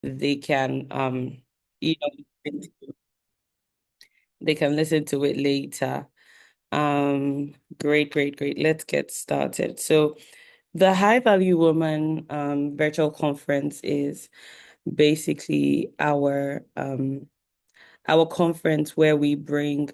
they can you know they can listen to it later. Great, great, great. Let's get started. So the High Value Woman virtual conference is basically our conference where we bring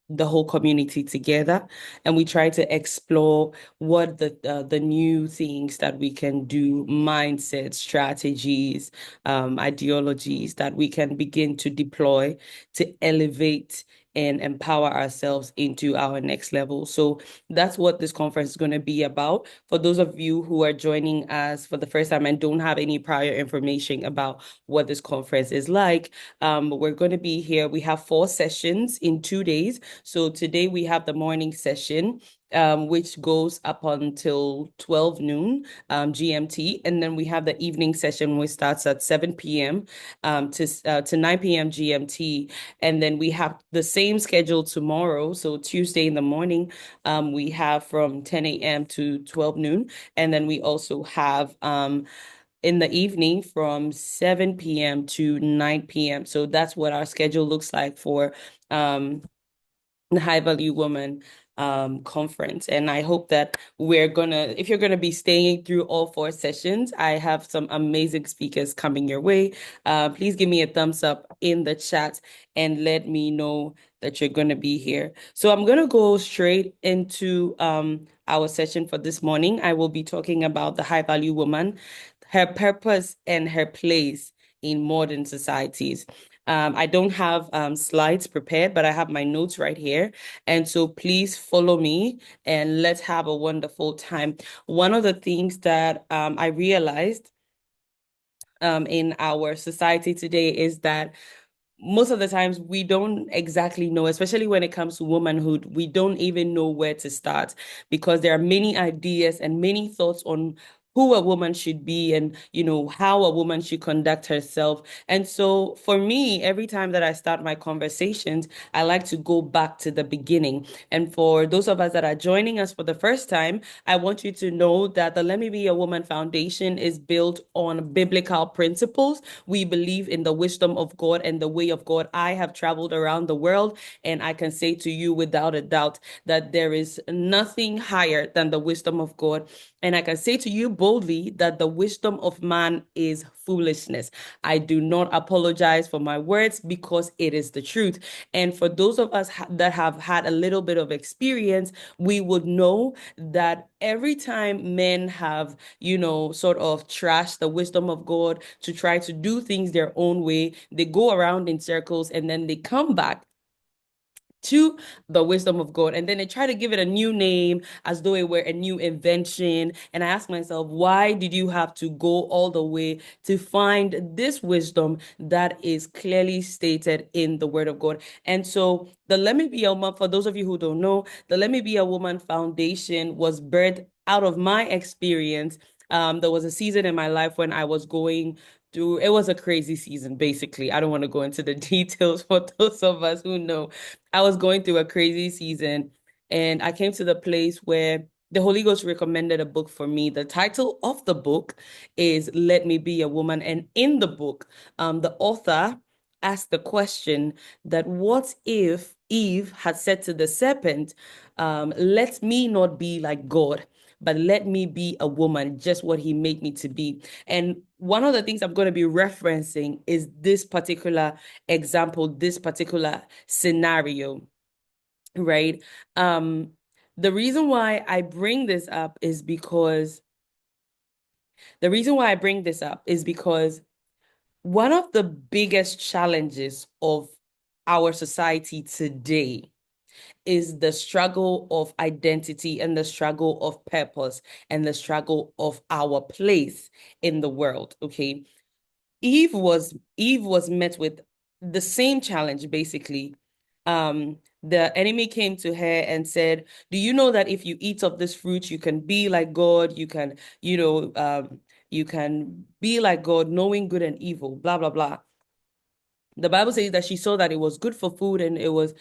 the whole community together and we try to explore what the new things that we can do, mindsets, strategies, ideologies that we can begin to deploy to elevate and empower ourselves into our next level. So that's what this conference is going to be about. For those of you who are joining us for the first time and don't have any prior information about what this conference is like, we're going to be here. We have 4 sessions in 2 days. So today we have the morning session, which goes up until 12 noon GMT. And then we have the evening session, which starts at 7 p.m. To 9 p.m. GMT. And then we have the same schedule tomorrow. So Tuesday in the morning, we have from 10 a.m. to 12 noon. And then we also have in the evening from 7 p.m. to 9 p.m. So that's what our schedule looks like for um, the High Value Woman conference. And I hope that if you're gonna be staying through all 4 sessions, I have some amazing speakers coming your way. Please give me a thumbs up in the chat and let me know that you're gonna be here. So I'm gonna go straight into our session for this morning. I will be talking about the High Value Woman, her purpose and her place in modern societies. I don't have slides prepared, but I have my notes right here. And so please follow me and let's have a wonderful time. One of the things that I realized in our society today is that most of the times we don't exactly know, especially when it comes to womanhood, we don't even know where to start because there are many ideas and many thoughts on who a woman should be and how a woman should conduct herself. And so for me, every time that I start my conversations, I like to go back to the beginning. And for those of us that are joining us for the first time, I want you to know that the Let Me Be a Woman Foundation is built on biblical principles. We believe in the wisdom of God and the way of God. I have traveled around the world, and I can say to you without a doubt that there is nothing higher than the wisdom of God. And I can say to you boldly that the wisdom of man is foolishness. I do not apologize for my words because it is the truth. And for those of us that have had a little bit of experience, we would know that every time men have, sort of trashed the wisdom of God to try to do things their own way, they go around in circles and then they come back to the wisdom of God. And then they try to give it a new name as though it were a new invention. And I ask myself, why did you have to go all the way to find this wisdom that is clearly stated in the word of God? And so the Let Me Be a Woman, for those of you who don't know, the Let Me Be a Woman Foundation was birthed out of my experience. There was a season in my life when I was going through, it was a crazy season, basically. I don't want to go into the details for those of us who know. I was going through a crazy season and I came to the place where the Holy Ghost recommended a book for me. The title of the book is Let Me Be a Woman. And in the book, the author asked the question that what if Eve had said to the serpent, let me not be like God, but let me be a woman, just what he made me to be. And one of the things I'm going to be referencing is this particular example, this particular scenario, right? Um, the reason why I bring this up is because one of the biggest challenges of our society today is the struggle of identity and the struggle of purpose and the struggle of our place in the world. Okay. Eve was met with the same challenge basically. The enemy came to her and said, "Do you know that if you eat of this fruit, you can be like God? You can be like God, knowing good and evil, blah, blah, blah." The Bible says that she saw that it was good for food and it was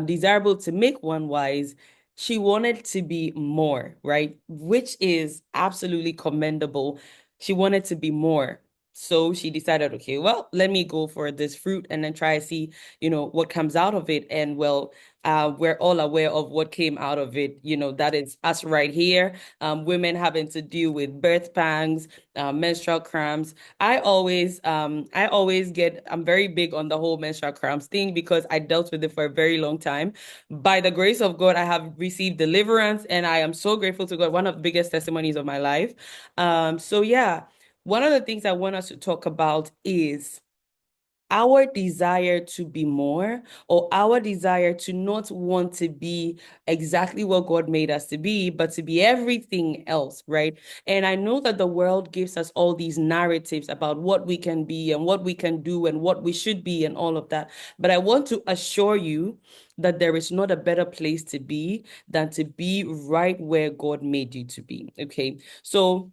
desirable to make one wise. She wanted to be more, right? Which is absolutely commendable. She wanted to be more. So she decided, okay, well, let me go for this fruit and then try to see, what comes out of it. And well, we're all aware of what came out of it. That is us right here. Women having to deal with birth pangs, menstrual cramps. I'm very big on the whole menstrual cramps thing because I dealt with it for a very long time. By the grace of God, I have received deliverance, and I am so grateful to God. One of the biggest testimonies of my life. So yeah. One of the things I want us to talk about is our desire to be more, or our desire to not want to be exactly what God made us to be, but to be everything else, right? And I know that the world gives us all these narratives about what we can be and what we can do and what we should be and all of that. But I want to assure you that there is not a better place to be than to be right where God made you to be. Okay. So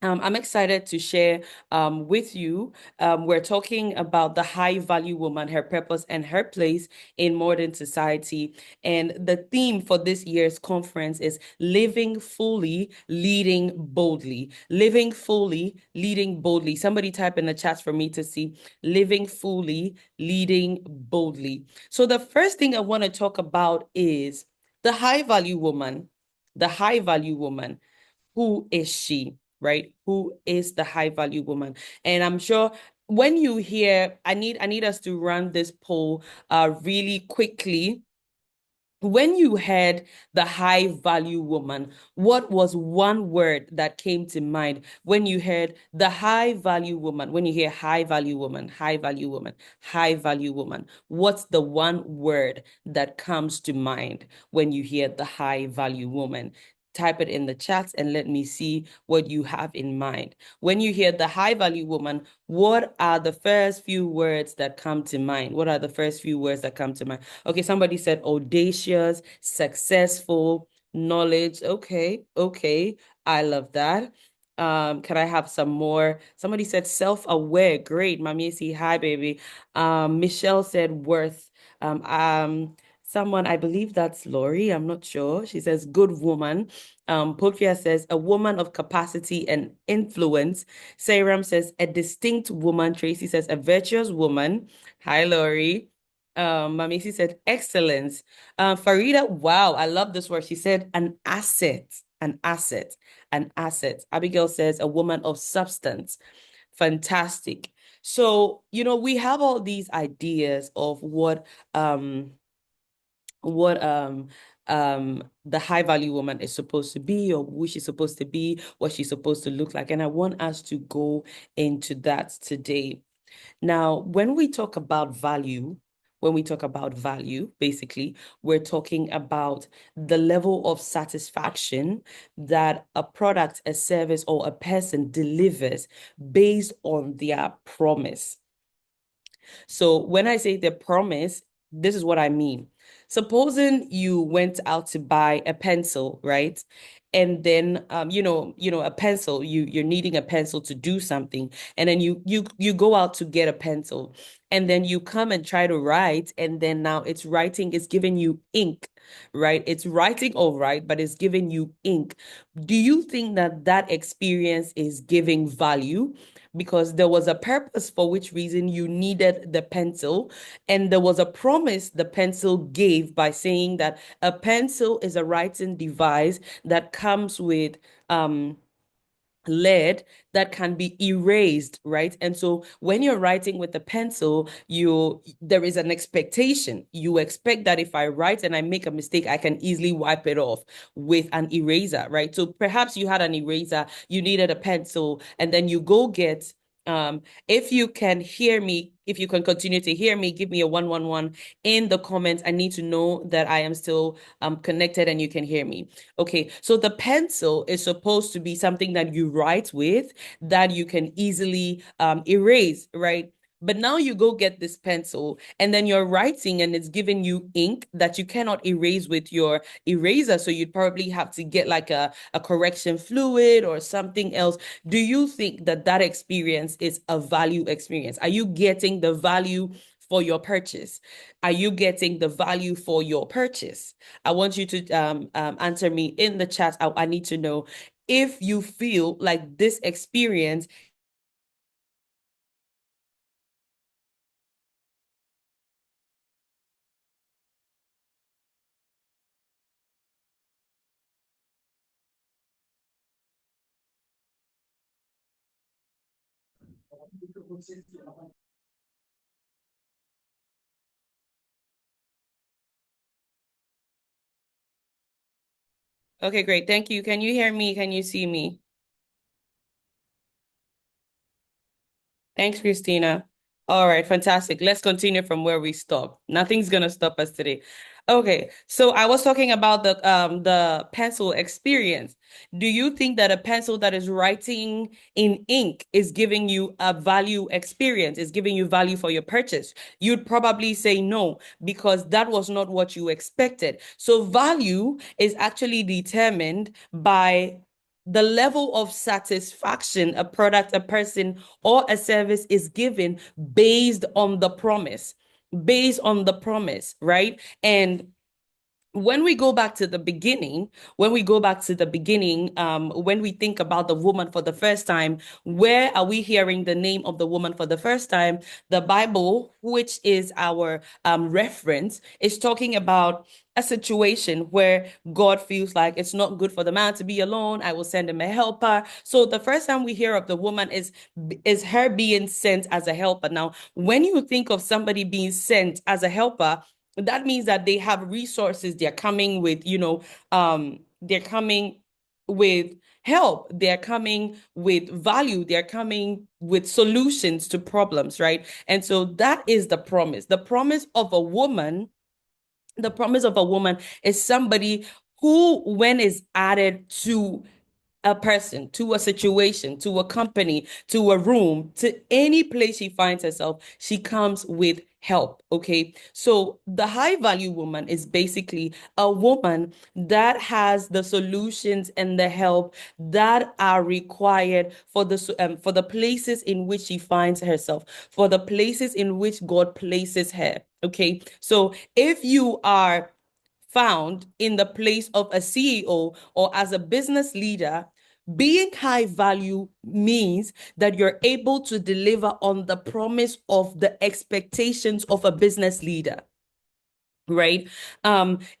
I'm excited to share with you. We're talking about the high value woman, her purpose, and her place in modern society. And the theme for this year's conference is living fully, leading boldly. Living fully, leading boldly. Somebody type in the chat for me to see living fully, leading boldly. So, the first thing I want to talk about is the high value woman. The high value woman. Who is she? Right? Who is the high value woman? And I'm sure when you hear, I need us to run this poll really quickly. When you heard the high value woman, what was one word that came to mind when you heard the high value woman? When you hear high value woman, high value woman, high value woman, what's the one word that comes to mind when you hear the high value woman? Type it in the chat and let me see what you have in mind. When you hear the high value woman, what are the first few words that come to mind? What are the first few words that come to mind? Okay, somebody said audacious, successful, knowledge. Okay, okay. I love that. Can I have some more? Somebody said self-aware. Great. Mami, say hi, baby. Michelle said worth. Um, um, Someone, I believe that's Lori. I'm not sure. She says good woman. Potria says a woman of capacity and influence. Sayram says a distinct woman. Tracy says a virtuous woman. Hi, Lori. Mamisi said excellence. Farida, wow, I love this word. She said an asset, an asset, an asset. Abigail says a woman of substance. Fantastic. So, we have all these ideas of what the high value woman is supposed to be, or who she's supposed to be, what she's supposed to look like. And I want us to go into that today. Now, when we talk about value, basically, we're talking about the level of satisfaction that a product, a service, or a person delivers based on their promise. So when I say the promise, this is what I mean. Supposing you went out to buy a pencil, right? And then a pencil, you're needing a pencil to do something, and then you go out to get a pencil, and then you come and try to write, and then now it's giving you ink, right? It's writing all right, but it's giving you ink. Do you think that that experience is giving value? Because there was a purpose for which reason you needed the pencil, and there was a promise the pencil gave by saying that a pencil is a writing device that comes with lead that can be erased, right? And so when you're writing with a pencil, there is an expectation. You expect that if I write and I make a mistake, I can easily wipe it off with an eraser, right? So perhaps you had an eraser, you needed a pencil, and then you go get if you can hear me, if you can continue to hear me, give me a 111 in the comments. I need to know that I am still connected and you can hear me. Okay, so the pencil is supposed to be something that you write with that you can easily erase, right? But now you go get this pencil and then you're writing and it's giving you ink that you cannot erase with your eraser. So you'd probably have to get like a correction fluid or something else. Do you think that that experience is a value experience? Are you getting the value for your purchase? Are you getting the value for your purchase? I want you to answer me in the chat. I need to know if you feel like this experience Okay, great. Thank you. Can you hear me? Can you see me? Thanks, Christina. All right, fantastic. Let's continue from where we stopped. Nothing's gonna stop us today. Okay, so I was talking about the pencil experience. Do you think that a pencil that is writing in ink is giving you a value experience, is giving you value for your purchase? You'd probably say no, because that was not what you expected. So value is actually determined by the level of satisfaction a product, a person, or a service is given based on the promise, right? And when we go back to the beginning, when we think about the woman for the first time, where are we hearing the name of the woman for the first time? The Bible, which is our reference, is talking about a situation where God feels like it's not good for the man to be alone. I will send him a helper. So the first time we hear of the woman is her being sent as a helper. Now, when you think of somebody being sent as a helper, that means that they have resources. They're coming with, they're coming with help. They're coming with value. They're coming with solutions to problems, right? And so that is the promise. The promise of a woman is somebody who, when is added to a person, to a situation, to a company, to a room, to any place she finds herself, she comes with help. Okay. So the high value woman is basically a woman that has the solutions and the help that are required for the places in which she finds herself, for the places in which God places her. Okay. So if you are found in the place of a CEO or as a business leader, being high value means that you're able to deliver on the promise of the expectations of a business leader, right?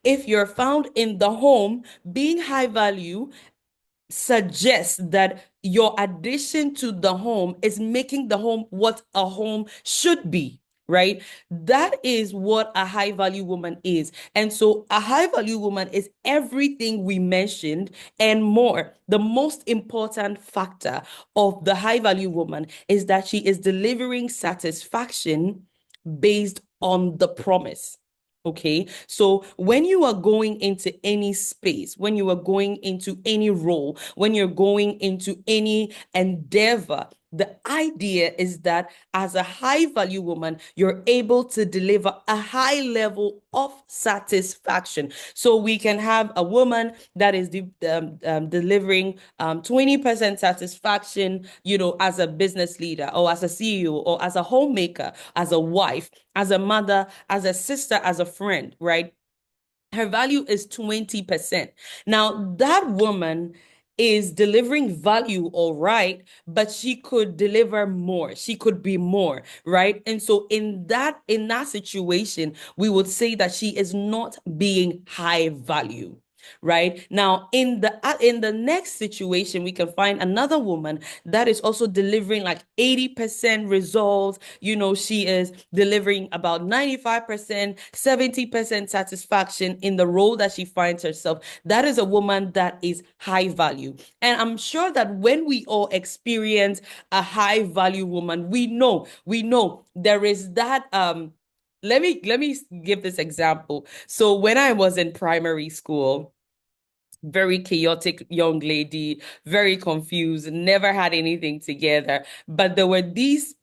If you're found in the home, being high value suggests that your addition to the home is making the home what a home should be, right? That is what a high value woman is. And so a high value woman is everything we mentioned and more. The most important factor of the high value woman is that she is delivering satisfaction based on the promise. Okay. So when you are going into any space, when you are going into any role, when you're going into any endeavor, the idea is that as a high value woman, you're able to deliver a high level of satisfaction. So we can have a woman that is delivering 20% satisfaction, as a business leader or as a CEO or as a homemaker, as a wife, as a mother, as a sister, as a friend, right? Her value is 20%. Now, that woman is delivering value, all right, but she could deliver more. She could be more, right? And so in that situation, we would say that she is not being high value. Right now, in the next situation, we can find another woman that is also delivering like 80% results. She is delivering about 95%, 70% satisfaction in the role that she finds herself. That is a woman that is high value. And I'm sure that when we all experience a high value woman, we know there is that let me give this example. So when I was in primary school, very chaotic young lady, very confused, never had anything together. But there were these,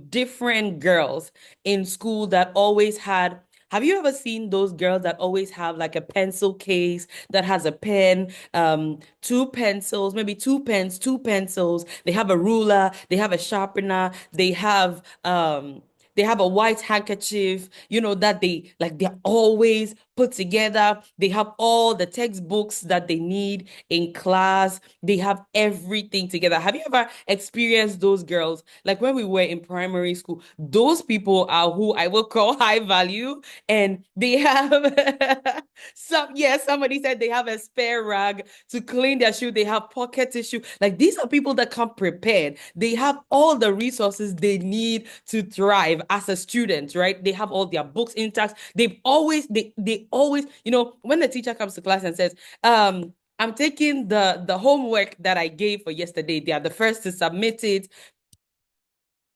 different girls in school that always had. Have you ever seen those girls that always have like a pencil case that has a pen, two pencils, maybe two pens, two pencils. They have a ruler, they have a sharpener, they have a white handkerchief, that they're always put together. They have all the textbooks that they need in class. They have everything together. Have you ever experienced those girls? Like when we were in primary school, those people are who I will call high value. And they have somebody said they have a spare rag to clean their shoe. They have pocket tissue. Like these are people that come prepared. They have all the resources they need to thrive as a student, right? They have all their books intact. They always, when the teacher comes to class and says, I'm taking the homework that I gave for yesterday. They are the first to submit it.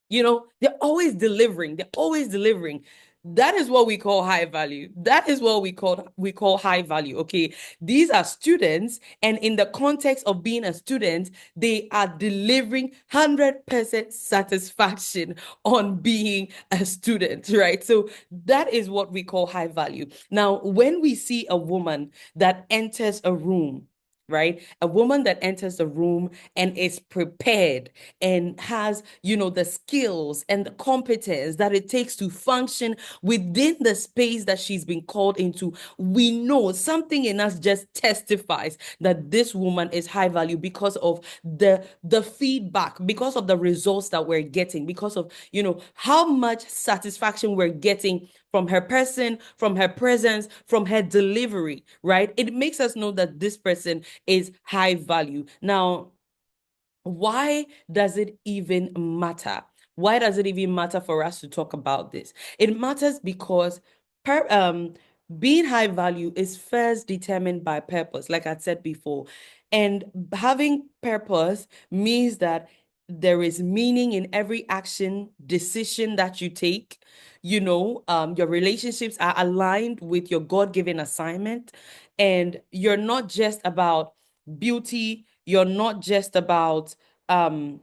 They're always delivering. They're always delivering. That is what we call high value. That is what we call high value. Okay. These are students, and in the context of being a student, they are delivering 100% satisfaction on being a student, right? So that is what we call high value. Now, when we see a woman that enters a room, right? A woman that enters the room and is prepared and has, the skills and the competence that it takes to function within the space that she's been called into, we know something in us just testifies that this woman is high value because of the feedback, because of the results that we're getting, because of, how much satisfaction we're getting from her person, from her presence, from her delivery, right? It makes us know that this person is high value. Now, why does it even matter? Why does it even matter for us to talk about this? It matters because per being high value is first determined by purpose, like I said before. And having purpose means that there is meaning in every action, decision that you take. Your relationships are aligned with your God-given assignment, and you're not just about beauty, you're not just about vibes.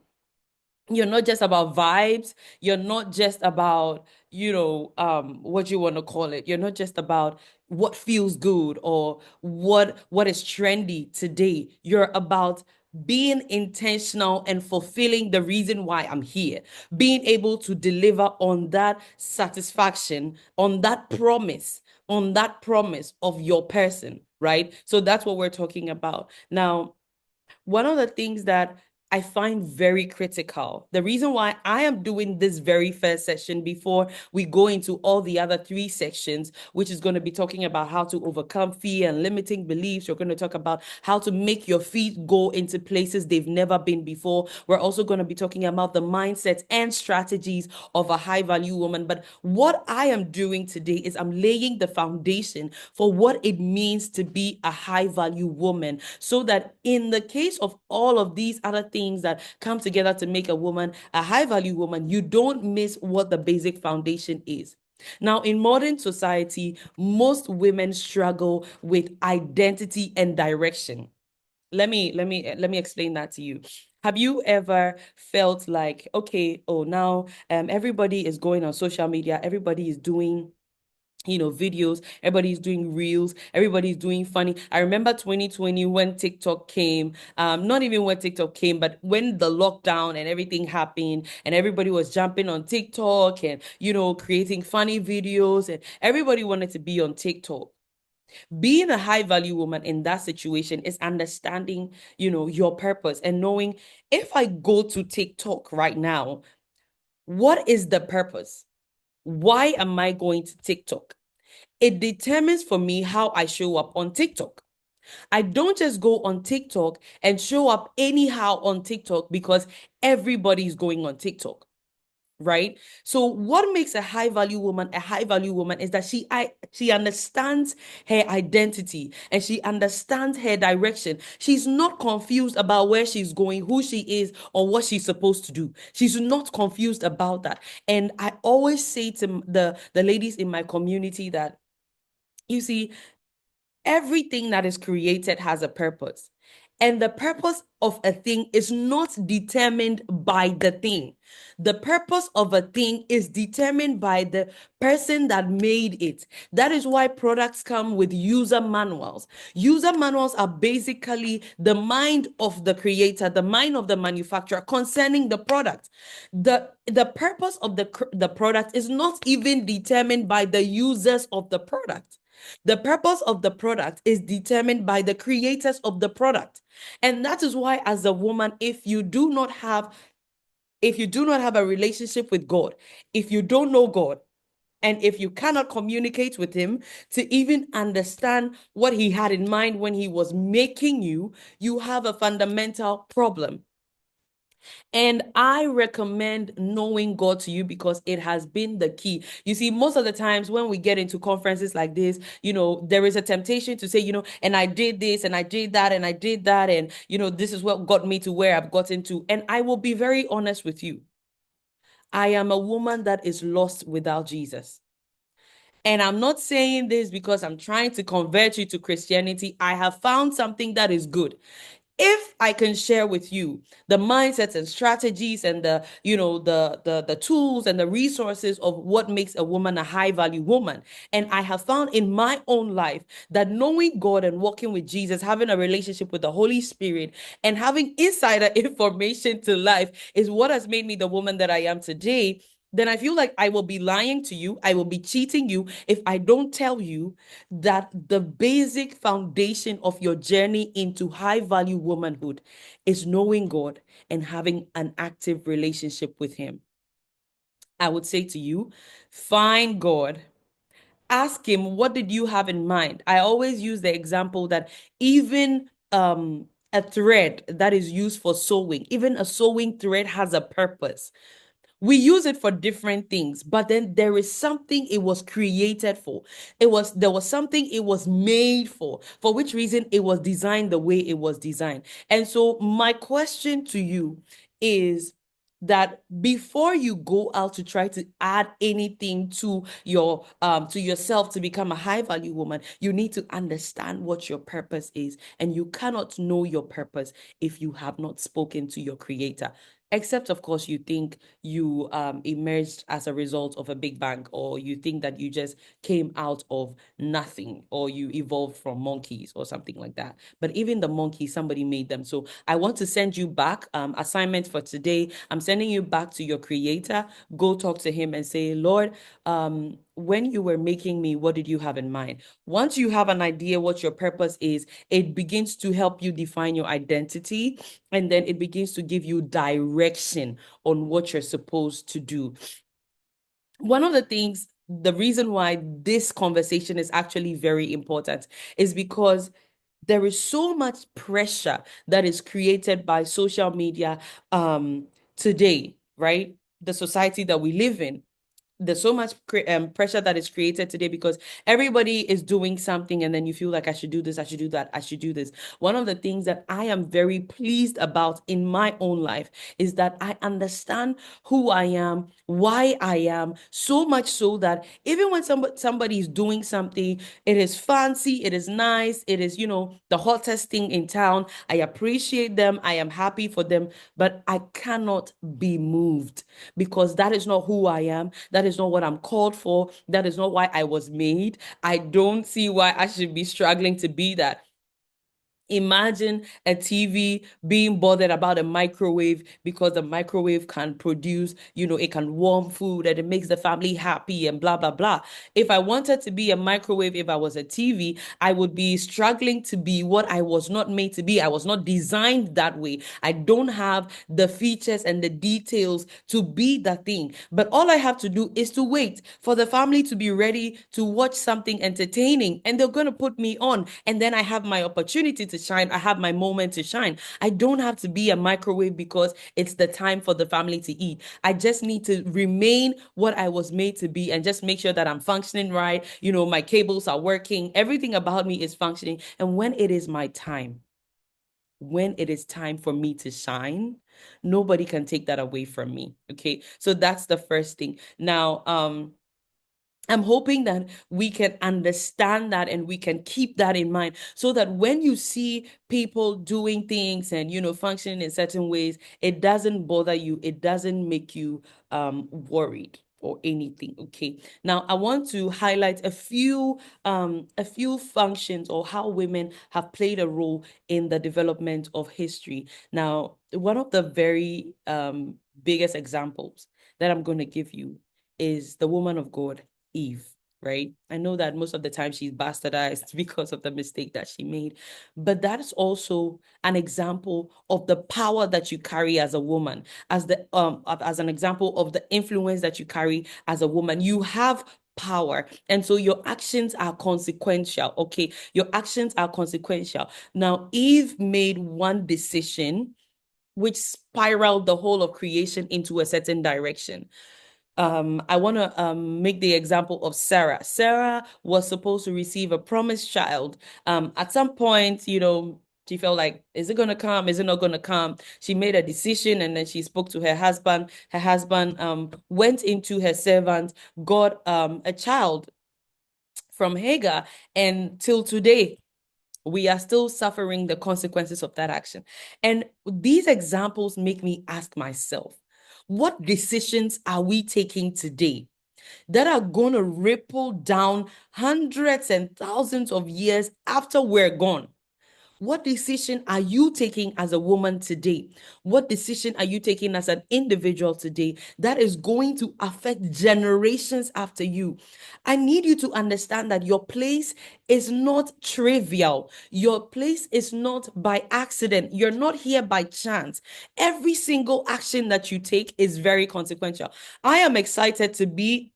You're not just about, what you want to call it. You're not just about what feels good or what is trendy today. You're about being intentional and fulfilling the reason why I'm here, being able to deliver on that satisfaction, on that promise of your person, right? So that's what we're talking about. Now, one of the things that I find very critical, the reason why I am doing this very first session before we go into all the other three sections, which is going to be talking about how to overcome fear and limiting beliefs. We're going to talk about how to make your feet go into places they've never been before. We're also going to be talking about the mindsets and strategies of a high value woman. But what I am doing today is I'm laying the foundation for what it means to be a high value woman, so that in the case of all of these other things that come together to make a woman a high value woman, you don't miss what the basic foundation is. Now, in modern society, most women struggle with identity and direction. Let me explain that to you. Have you ever felt like, okay, oh, now everybody is going on social media, everybody is doing videos, everybody's doing reels, everybody's doing funny. I remember 2020 when TikTok came, not even when TikTok came, but when the lockdown and everything happened and everybody was jumping on TikTok and, creating funny videos, and everybody wanted to be on TikTok. Being a high value woman in that situation is understanding, your purpose and knowing, if I go to TikTok right now, what is the purpose? Why am I going to TikTok? It determines for me how I show up on TikTok. I don't just go on TikTok and show up anyhow on TikTok because everybody's going on TikTok, right? So what makes a high value woman is that she understands her identity and she understands her direction. She's not confused about where she's going, who she is, or what she's supposed to do. She's not confused about that. And I always say to the ladies in my community that, you see, everything that is created has a purpose. And the purpose of a thing is not determined by the thing. The purpose of a thing is determined by the person that made it. That is why products come with user manuals. User manuals are basically the mind of the creator, the mind of the manufacturer concerning the product. The purpose of the product is not even determined by the users of the product. The purpose of the product is determined by the creators of the product. And that is why, as a woman, if you do not have a relationship with God, if you don't know God, and if you cannot communicate with him to even understand what he had in mind when he was making you, you have a fundamental problem. And I recommend knowing God to you because it has been the key. You see, most of the times when we get into conferences like this, there is a temptation to say, and I did this and I did that and I did that. And, this is what got me to where I've gotten to. And I will be very honest with you. I am a woman that is lost without Jesus. And I'm not saying this because I'm trying to convert you to Christianity. I have found something that is good. If I can share with you the mindsets and strategies and the tools and the resources of what makes a woman a high value woman, and I have found in my own life that knowing God and walking with Jesus, having a relationship with the Holy Spirit, and having insider information to life is what has made me the woman that I am today, then I feel like I will be lying to you. I will be cheating you if I don't tell you that the basic foundation of your journey into high value womanhood is knowing God and having an active relationship with Him. I would say to you, find God. Ask him, what did you have in mind? I always use the example that even a thread that is used for sewing, even a sewing thread has a purpose. We use it for different things, but then there is something it was created for. There was something it was made for which reason it was designed the way it was designed. And so my question to you is that before you go out to try to add anything to yourself to become a high value woman, you need to understand what your purpose is, and you cannot know your purpose if you have not spoken to your creator. Except, of course, you think you emerged as a result of a big bang, or you think that you just came out of nothing, or you evolved from monkeys or something like that. But even the monkeys, somebody made them. So I want to send you back. Assignment for today. I'm sending you back to your creator. Go talk to him and say, Lord, when you were making me, what did you have in mind? Once you have an idea what your purpose is, it begins to help you define your identity, and then it begins to give you direction on what you're supposed to do. One of the things, the reason why this conversation is actually very important is because there is so much pressure that is created by social media today, right? The society that we live in, there's so much pressure that is created today because everybody is doing something, and then you feel like I should do this, I should do that, I should do this. One of the things that I am very pleased about in my own life is that I understand who I am, why I am, so much so that even when somebody is doing something, it is fancy, it is nice, it is, the hottest thing in town. I appreciate them, I am happy for them, but I cannot be moved because that is not who I am. That is not what I'm called for. That is not why I was made. I don't see why I should be struggling to be that. Imagine a TV being bothered about a microwave because the microwave can produce, it can warm food and it makes the family happy and blah, blah, blah. If I wanted to be a microwave, if I was a TV, I would be struggling to be what I was not made to be. I was not designed that way. I don't have the features and the details to be that thing. But all I have to do is to wait for the family to be ready to watch something entertaining, and they're going to put me on. And then I have my opportunity to shine. I have my moment to shine. I don't have to be a microwave because it's the time for the family to eat. I just need to remain what I was made to be and just make sure that I'm functioning right. My cables are working. Everything about me is functioning. And when it is my time, when it is time for me to shine, nobody can take that away from me. Okay. So that's the first thing. Now, I'm hoping that we can understand that and we can keep that in mind so that when you see people doing things and, functioning in certain ways, it doesn't bother you. It doesn't make you worried or anything. Okay. Now, I want to highlight a few functions or how women have played a role in the development of history. Now, one of the very biggest examples that I'm going to give you is the woman of God, Eve. right? I know that most of the time she's bastardized because of the mistake that she made, but that is also an example of the power that you carry as a woman, as an example of the influence that you carry as a woman. You have power, and so your actions are consequential. Okay, your actions are consequential. Now, Eve made one decision which spiraled the whole of creation into a certain direction. I want to make the example of Sarah. Sarah was supposed to receive a promised child. At some point, she felt like, is it going to come? Is it not going to come? She made a decision, and then she spoke to her husband. Her husband went into her servant, got a child from Hagar, and till today, we are still suffering the consequences of that action. And these examples make me ask myself, what decisions are we taking today that are going to ripple down hundreds and thousands of years after we're gone? What decision are you taking as a woman today? What decision are you taking as an individual today that is going to affect generations after you? I need you to understand that your place is not trivial. Your place is not by accident. You're not here by chance. Every single action that you take is very consequential. I am excited to be,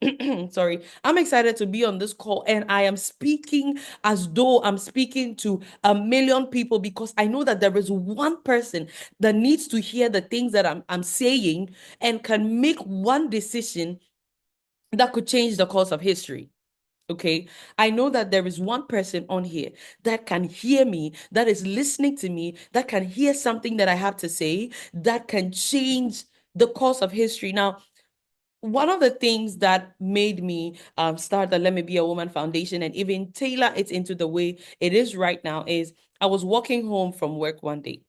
sorry, I'm excited to be on this call, and I am speaking as though I'm speaking to a million people, because I know that there is one person that needs to hear the things that I'm saying and can make one decision that could change the course of history. Okay. I know that there is one person on here that can hear me, that is listening to me, that can hear something that I have to say, that can change the course of history. Now, one of the things that made me start the Let Me Be a Woman Foundation and even tailor it into the way it is right now is I was walking home from work one day,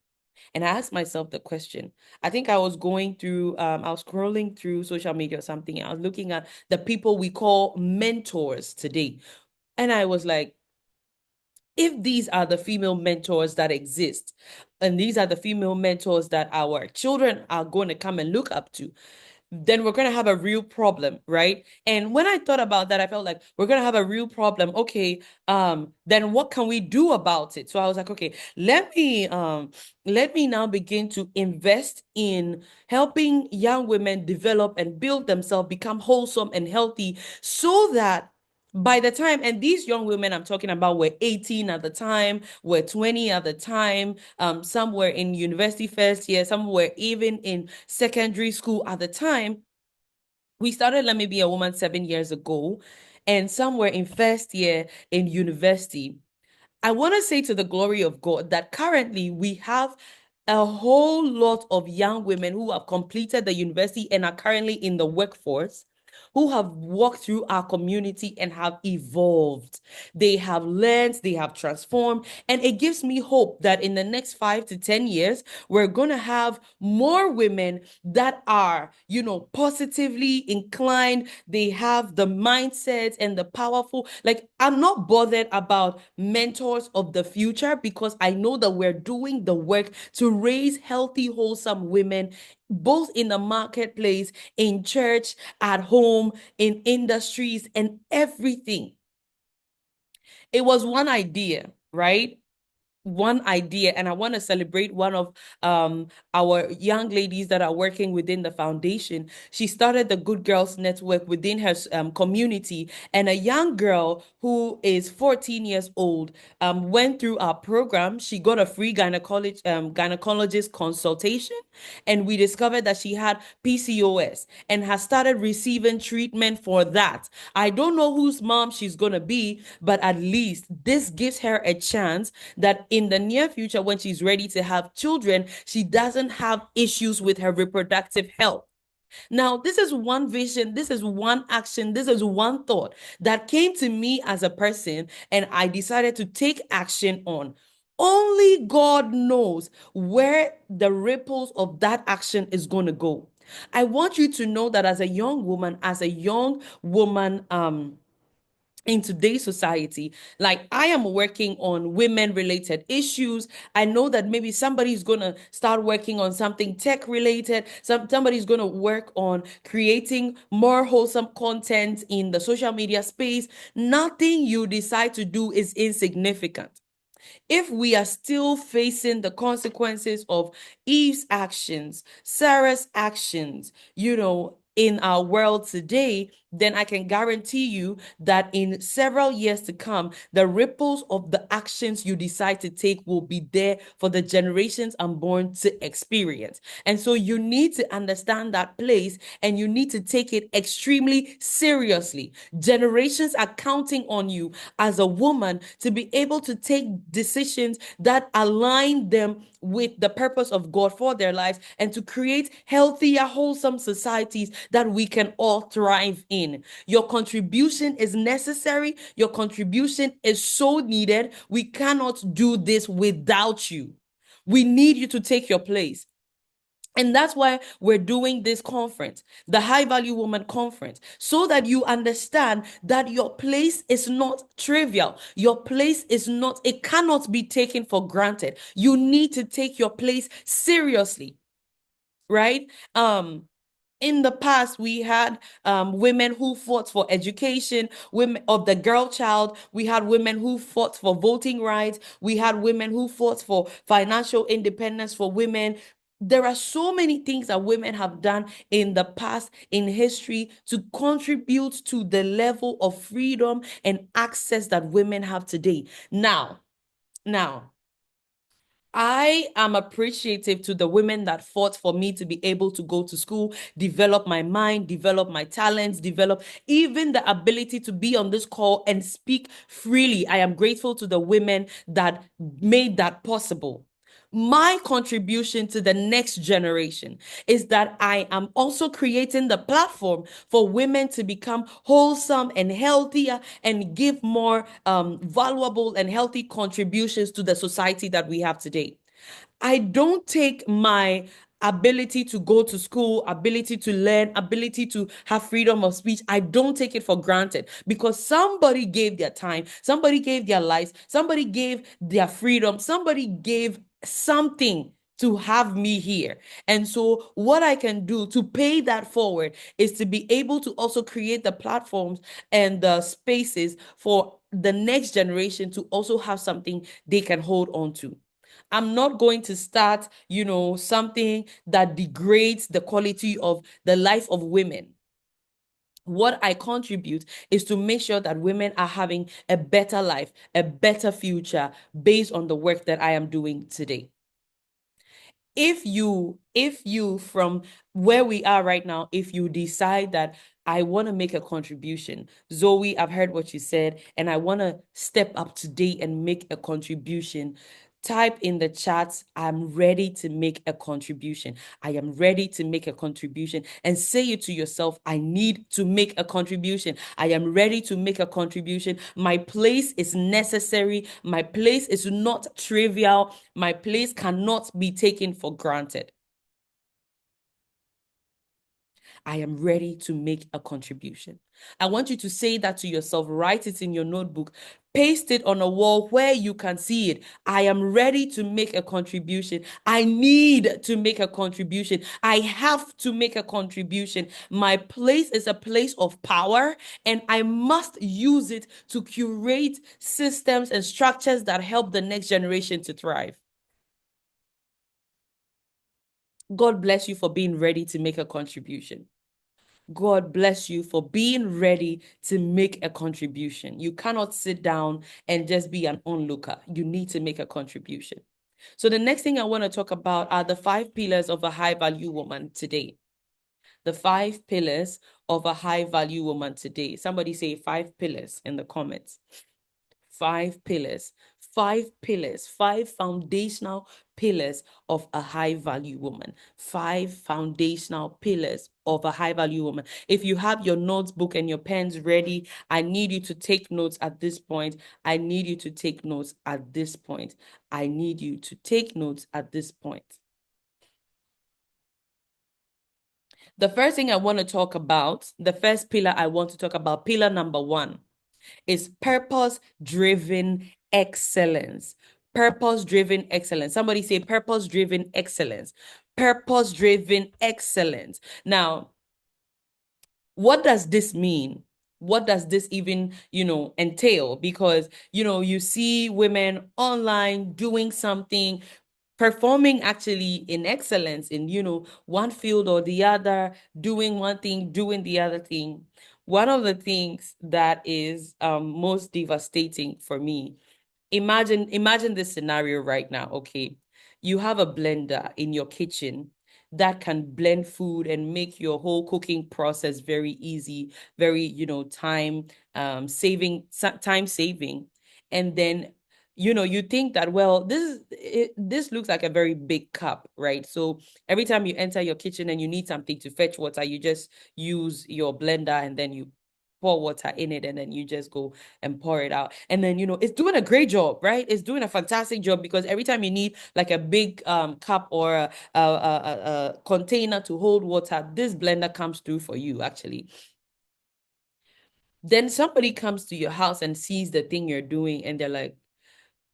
and I asked myself the question. I think I was going through, I was scrolling through social media or something. And I was looking at the people we call mentors today. And I was like, if these are the female mentors that exist, and these are the female mentors that our children are going to come and look up to, then we're going to have a real problem, right? And when I thought about that, I felt like we're going to have a real problem. Okay, then what can we do about it? So I was like, okay, let me now begin to invest in helping young women develop and build themselves, become wholesome and healthy, so that by the time, and these young women I'm talking about were 18 at the time, were 20 at the time, some were in university first year, some were even in secondary school at the time. We started Let Me Be a Woman 7 years ago, and some were in first year in university. I want to say, to the glory of God, that currently we have a whole lot of young women who have completed the university and are currently in the workforce, who have walked through our community and have evolved. They have learned, they have transformed, and it gives me hope that in the next 5 to 10 years, we're going to have more women that are, positively inclined. They have the mindset and the powerful. Like, I'm not bothered about mentors of the future, because I know that we're doing the work to raise healthy, wholesome women, both in the marketplace, in church, at home, in industries, and everything. It was one idea, right? One idea, and I want to celebrate one of our young ladies that are working within the foundation. She started the Good Girls Network within her community, and a young girl who is 14 years old went through our program. She got a free gynecologist consultation, and we discovered that she had PCOS and has started receiving treatment for that. I don't know whose mom she's going to be, but at least this gives her a chance that in the near future, when she's ready to have children, she doesn't have issues with her reproductive health. Now, this is one vision, this is one action, this is one thought that came to me as a person, and I decided to take action on. Only God knows where the ripples of that action is going to go. I want you to know that as a young woman, in today's society. Like, I am working on women related issues. I know that maybe somebody's going to start working on something tech related. Somebody's going to work on creating more wholesome content in the social media space. Nothing you decide to do is insignificant. If we are still facing the consequences of Eve's actions, Sarah's actions, in our world today, then I can guarantee you that in several years to come, the ripples of the actions you decide to take will be there for the generations unborn to experience. And so you need to understand that place, and you need to take it extremely seriously. Generations are counting on you as a woman to be able to take decisions that align them with the purpose of God for their lives, and to create healthier, wholesome societies that we can all thrive in. Your contribution is necessary. Your contribution is so needed. We cannot do this without you. We need you to take your place. And that's why we're doing this conference, the High Value Woman Conference, so that you understand that your place is not trivial. Your place is not, it cannot be taken for granted. You need to take your place seriously, right? In the past, we had women who fought for education, women of the girl child. We had women who fought for voting rights. We had women who fought for financial independence for women. There are so many things that women have done in the past, in history, to contribute to the level of freedom and access that women have today. Now, I am appreciative to the women that fought for me to be able to go to school, develop my mind, develop my talents, develop even the ability to be on this call and speak freely. I am grateful to the women that made that possible. My contribution to the next generation is that I am also creating the platform for women to become wholesome and healthier and give more valuable and healthy contributions to the society that we have today. I don't take my ability to go to school, ability to learn, ability to have freedom of speech. I don't take it for granted, because somebody gave their time, somebody gave their lives, somebody gave their freedom, somebody gave something to have me here. And so what I can do to pay that forward is to be able to also create the platforms and the spaces for the next generation to also have something they can hold on to. I'm not going to start, something that degrades the quality of the life of women. What I contribute is to make sure that women are having a better life, a better future based on the work that I am doing today. If you from where we are right now, if you decide that I want to make a contribution, Zoe, I've heard what you said, and I want to step up today and make a contribution, type in the chats, I'm ready to make a contribution. I am ready to make a contribution. And say it to yourself, I need to make a contribution. I am ready to make a contribution. My place is necessary. My place is not trivial. My place cannot be taken for granted. I am ready to make a contribution. I want you to say that to yourself, write it in your notebook, paste it on a wall where you can see it. I am ready to make a contribution. I need to make a contribution. I have to make a contribution. My place is a place of power, and I must use it to curate systems and structures that help the next generation to thrive. God bless you for being ready to make a contribution. God bless you for being ready to make a contribution. You cannot sit down and just be an onlooker. You need to make a contribution. So the next thing I want to talk about are the 5 pillars of a high value woman today. The 5 pillars of a high value woman today. Somebody say 5 pillars in the comments. 5 pillars, 5 foundational pillars of a high value woman. 5 foundational pillars of a high value woman. If you have your notebook and your pens ready, I need you to take notes at this point. I need you to take notes at this point. I need you to take notes at this point. The first thing I want to talk about, the first pillar I want to talk about, pillar number 1, It's purpose-driven excellence. Purpose-driven excellence. Somebody say purpose-driven excellence. Purpose-driven excellence. Now, what does this mean? What does this even, entail? Because, you see women online doing something, performing actually in excellence in, one field or the other, doing one thing, doing the other thing. One of the things that is most devastating for me, imagine this scenario right now, okay? You have a blender in your kitchen that can blend food and make your whole cooking process very easy, very, time saving. And then, you think that, well, this looks like a very big cup, right? So every time you enter your kitchen and you need something to fetch water, you just use your blender and then you pour water in it and then you just go and pour it out. And then, it's doing a great job, right? It's doing a fantastic job because every time you need like a big cup or a container to hold water, this blender comes through for you, actually. Then somebody comes to your house and sees the thing you're doing and they're like,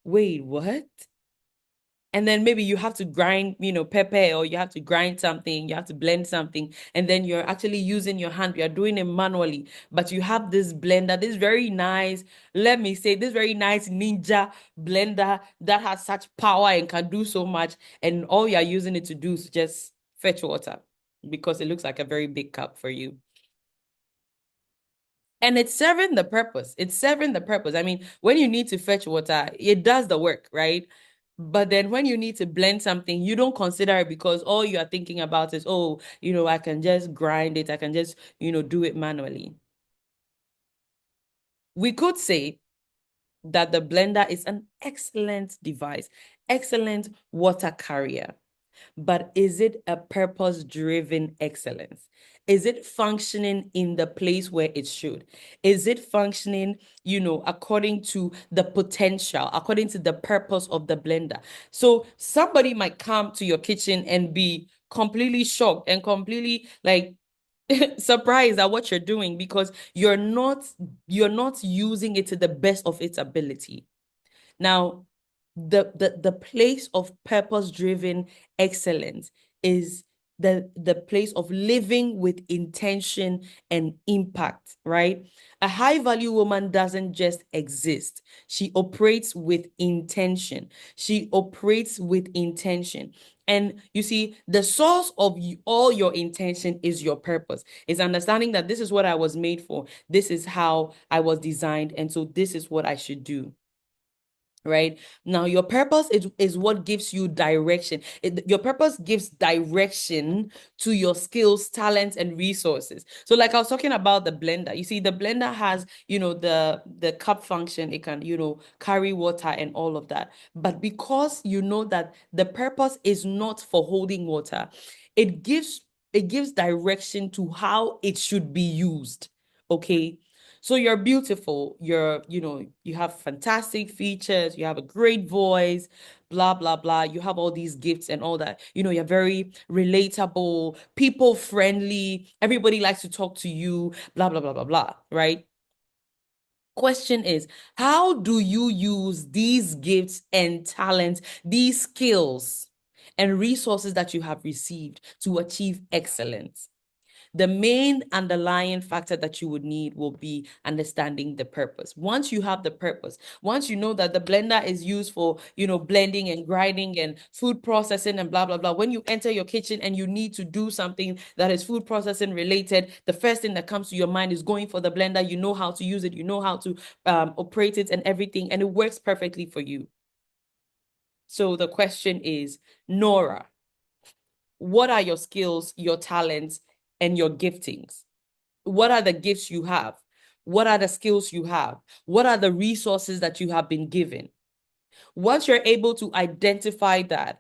wait, what? And then maybe you have to grind, pepper, or you have to grind something, you have to blend something, and then you're actually using your hand, you're doing it manually, but you have this blender, this very nice, let me say, this very nice ninja blender that has such power and can do so much, and all you're using it to do is just fetch water because it looks like a very big cup for you. And it's serving the purpose. It's serving the purpose. I mean, when you need to fetch water, it does the work, right? But then when you need to blend something, you don't consider it because all you are thinking about is, oh, I can just grind it. I can just, do it manually. We could say that the blender is an excellent device, excellent water carrier. But is it a purpose-driven excellence? Is it functioning in the place where it should? Is it functioning, according to the potential, according to the purpose of the blender? So somebody might come to your kitchen and be completely shocked and completely like surprised at what you're doing because you're not using it to the best of its ability. Now, the place of purpose-driven excellence is the place of living with intention and impact, right? A high-value woman doesn't just exist. She operates with intention. She operates with intention. And you see, the source of all your intention is your purpose. Is understanding that this is what I was made for. This is how I was designed. And so this is what I should do. Right now, your purpose is what gives you direction. Your purpose gives direction to your skills, talents, and resources. So, like I was talking about the blender, you see, the blender has, the cup function. It can, carry water and all of that. But because you know that the purpose is not for holding water, it gives direction to how it should be used. Okay. So you're beautiful, you have fantastic features, you have a great voice, blah, blah, blah. You have all these gifts and all that. You're very relatable, people friendly. Everybody likes to talk to you, blah, blah, blah, blah, blah, right? Question is, how do you use these gifts and talents, these skills and resources that you have received to achieve excellence? The main underlying factor that you would need will be understanding the purpose. Once you have the purpose, once you know that the blender is used for, blending and grinding and food processing and blah, blah, blah. When you enter your kitchen and you need to do something that is food processing related, the first thing that comes to your mind is going for the blender. You know how to use it, you know how to operate it and everything, and it works perfectly for you. So the question is, Nora, what are your skills, your talents, and your giftings? What are the gifts you have? What are the skills you have? What are the resources that you have been given? Once you're able to identify that,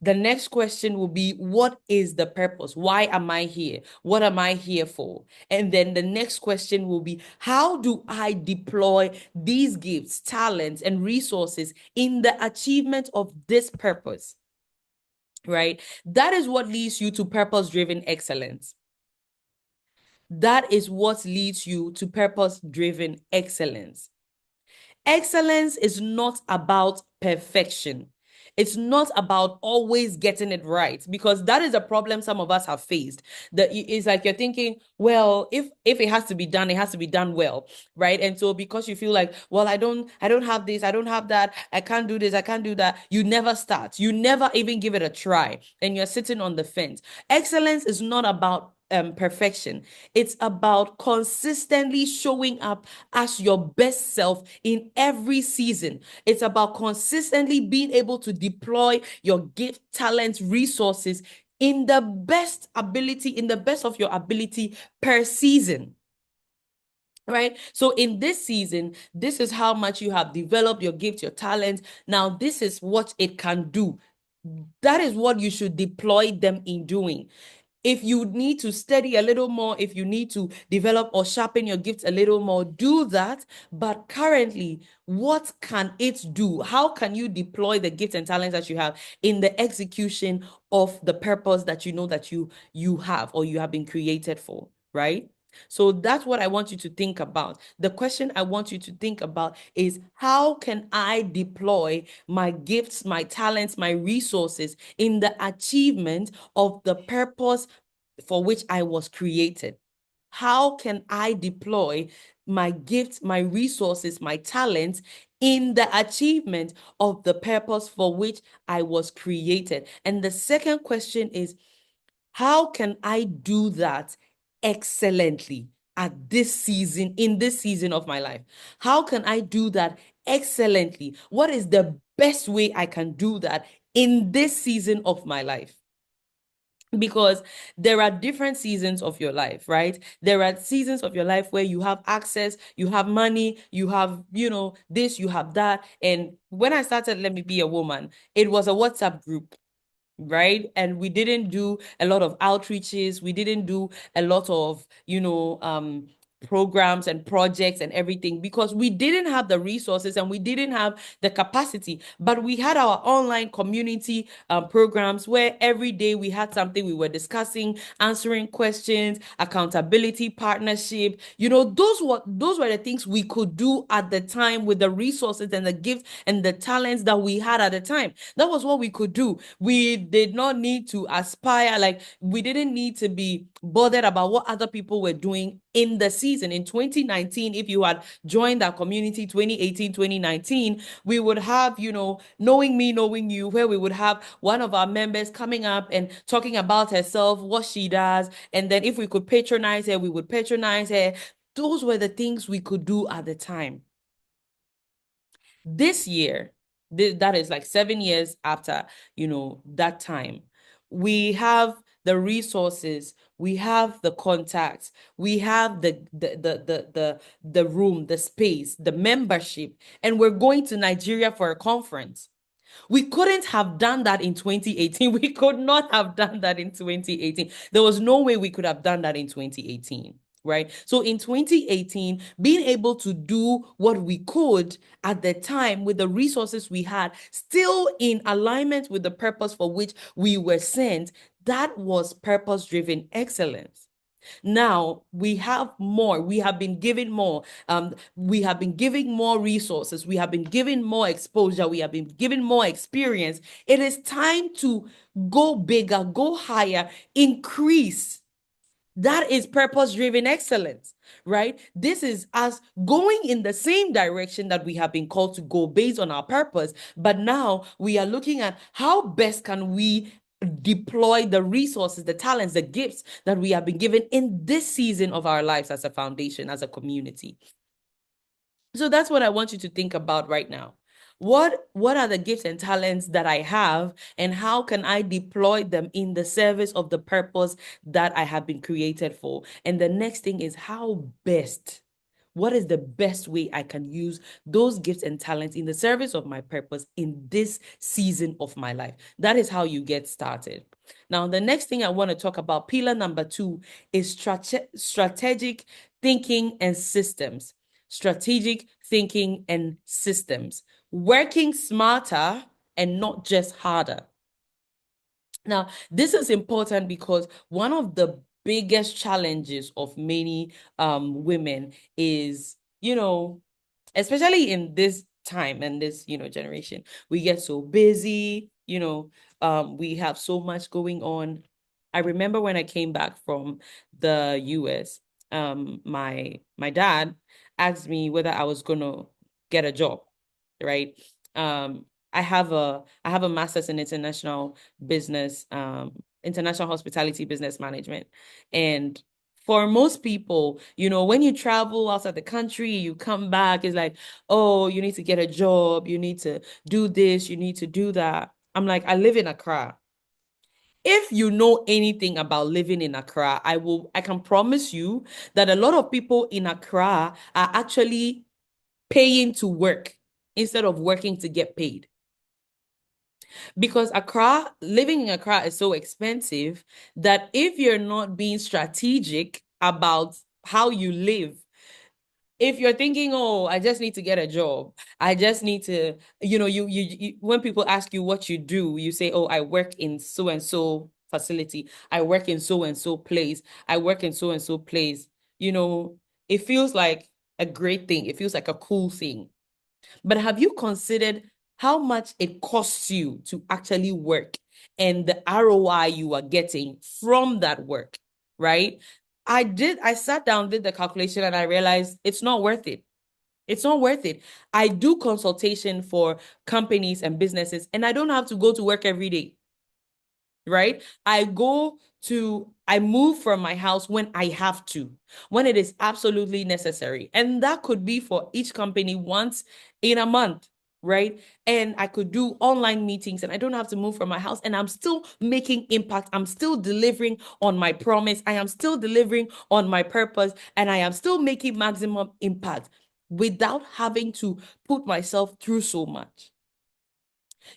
the next question will be, what is the purpose? Why am I here? What am I here for? And then the next question will be, how do I deploy these gifts, talents, and resources in the achievement of this purpose? Right? That is what leads you to purpose-driven excellence. That is what leads you to purpose-driven excellence. Excellence is not about perfection. It's not about always getting it right, because that is a problem some of us have faced. That it's like you're thinking, well, if it has to be done, it has to be done well, right? And so because you feel like, well, I don't have this, I don't have that, I can't do this, I can't do that, you never start. You never even give it a try, and you're sitting on the fence. Excellence is not about perfection. It's about consistently showing up as your best self in every season. It's about consistently being able to deploy your gift, talents, resources in the best ability, in the best of your ability per season. Right? So in this season, this is how much you have developed your gift, your talent. Now, this is what it can do. That is what you should deploy them in doing. If you need to study a little more, if you need to develop or sharpen your gifts a little more, do that. But currently, what can it do? How can you deploy the gifts and talents that you have in the execution of the purpose that you know that you have or you have been created for, right? So that's what I want you to think about. The question I want you to think about is, how can I deploy my gifts, my talents, my resources in the achievement of the purpose for which I was created? How can I deploy my gifts, my resources, my talents in the achievement of the purpose for which I was created? And the second question is, how can I do that excellently at this season, in this season of my life? How can I do that excellently? What is the best way I can do that in this season of my life? Because there are different seasons of your life, right? There are seasons of your life where you have access, you have money, you have, this, you have that. And when I started Let Me Be a Woman, it was a WhatsApp group, right? And we didn't do a lot of outreaches. We didn't do a lot of, programs and projects and everything, because we didn't have the resources and we didn't have the capacity. But we had our online community programs where every day we had something we were discussing, answering questions, accountability, partnership. Those were the things we could do at the time with the resources and the gifts and the talents that we had at the time. That was what we could do. We did not need to aspire, like we didn't need to be bothered about what other people were doing in the season. In 2019, if you had joined our community 2018, 2019, we would have, Knowing Me, Knowing You, where we would have one of our members coming up and talking about herself, what she does. And then if we could patronize her, we would patronize her. Those were the things we could do at the time. This year, that is like 7 years after, that time, we have the resources, we have the contacts, we have the room, the space, the membership, and we're going to Nigeria for a conference. We couldn't have done that in 2018. We could not have done that in 2018. There was no way we could have done that in 2018. Right. So in 2018, being able to do what we could at the time with the resources we had, still in alignment with the purpose for which we were sent, that was purpose-driven excellence. Now we have more. We have been given more. We have been giving more resources. We have been given more exposure. We have been given more experience. It is time to go bigger, go higher, increase. That is purpose-driven excellence, right? This is us going in the same direction that we have been called to go based on our purpose. But now we are looking at how best can we deploy the resources, the talents, the gifts that we have been given in this season of our lives as a foundation, as a community. So that's what I want you to think about right now. What are the gifts and talents that I have, and how can I deploy them in the service of the purpose that I have been created for? And the next thing is, what is the best way I can use those gifts and talents in the service of my purpose in this season of my life? That is how you get started. Now, the next thing I want to talk about, pillar number 2, is strategic thinking and systems. Strategic thinking and systems. Working smarter and not just harder. Now, this is important because one of the biggest challenges of many women is, especially in this time and this, generation, we get so busy, we have so much going on. I remember when I came back from the US, my dad asked me whether I was gonna get a job, right? I have a master's in international hospitality business management. And for most people, when you travel outside the country, you come back, it's like, oh, you need to get a job, you need to do this, you need to do that. I'm like, I live in Accra. If you know anything about living in Accra, I can promise you that a lot of people in Accra are actually paying to work instead of working to get paid. Because living in Accra is so expensive that if you're not being strategic about how you live, if you're thinking, oh, I just need to get a job, I just need to, when people ask you what you do, you say, oh, I work in so and so facility, I work in so and so place, I work in so and so place. It feels like a great thing. It feels like a cool thing. But have you considered how much it costs you to actually work and the ROI you are getting from that work, right? I sat down, did the calculation, and I realized it's not worth it. It's not worth it. I do consultation for companies and businesses, and I don't have to go to work every day, right? I move from my house when I have to, when it is absolutely necessary. And that could be for each company once in a month, right? And I could do online meetings and I don't have to move from my house, and I'm still making impact. I'm still delivering on my promise. I am still delivering on my purpose, and I am still making maximum impact without having to put myself through so much.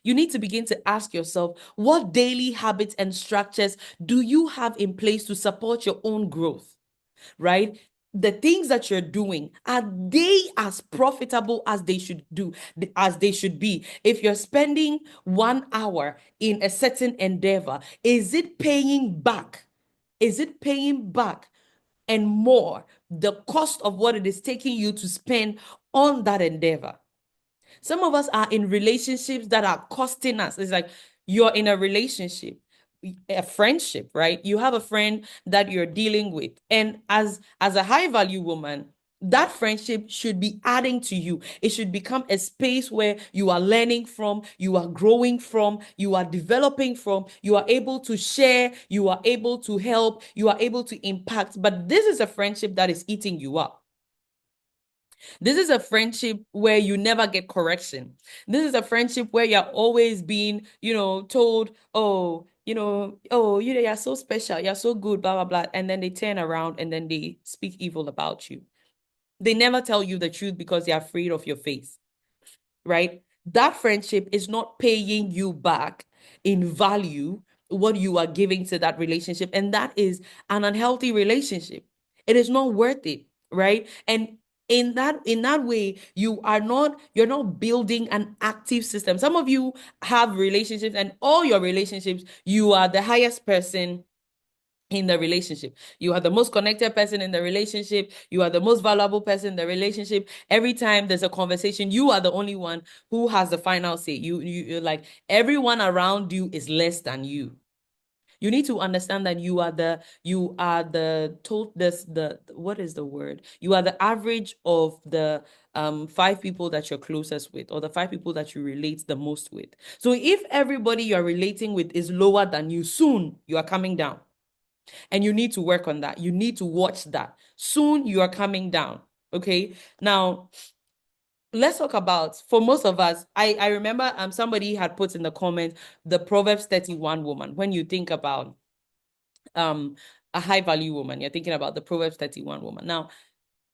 You need to begin to ask yourself, what daily habits and structures do you have in place to support your own growth, right? The things that you're doing, are they as profitable as they should be? If you're spending 1 hour in a certain endeavor, is it paying back? Is it paying back and more the cost of what it is taking you to spend on that endeavor? Some of us are in relationships that are costing us. It's like you're in a relationship, a friendship, right? You have a friend that you're dealing with. And as a high value woman, that friendship should be adding to you. It should become a space where you are learning from, you are growing from, you are developing from, you are able to share, you are able to help, you are able to impact. But this is a friendship that is eating you up. This is a friendship where you never get correction. This is a friendship where you're always being, told, oh, oh, you're so special, you're so good, blah, blah, blah. And then they turn around and then they speak evil about you. They never tell you the truth because they're afraid of your face, right? That friendship is not paying you back in value what you are giving to that relationship. And that is an unhealthy relationship. It is not worth it, right? And in that way, you're not building an active system. Some of you have relationships, and all your relationships, you are the highest person in the relationship. You are the most connected person in the relationship. You are the most valuable person in the relationship. Every time there's a conversation, you are the only one who has the final say. You're like, everyone around you is less than you. You need to understand that what is the word? You are the average of the 5 people that you're closest with, or the 5 people that you relate the most with. So if everybody you're relating with is lower than you, soon you are coming down. And you need to work on that. You need to watch that. Soon you are coming down. Okay. Now, let's talk about, for most of us, I remember somebody had put in the comment the Proverbs 31 woman. When you think about um a high value woman, you're thinking about the Proverbs 31 woman. Now,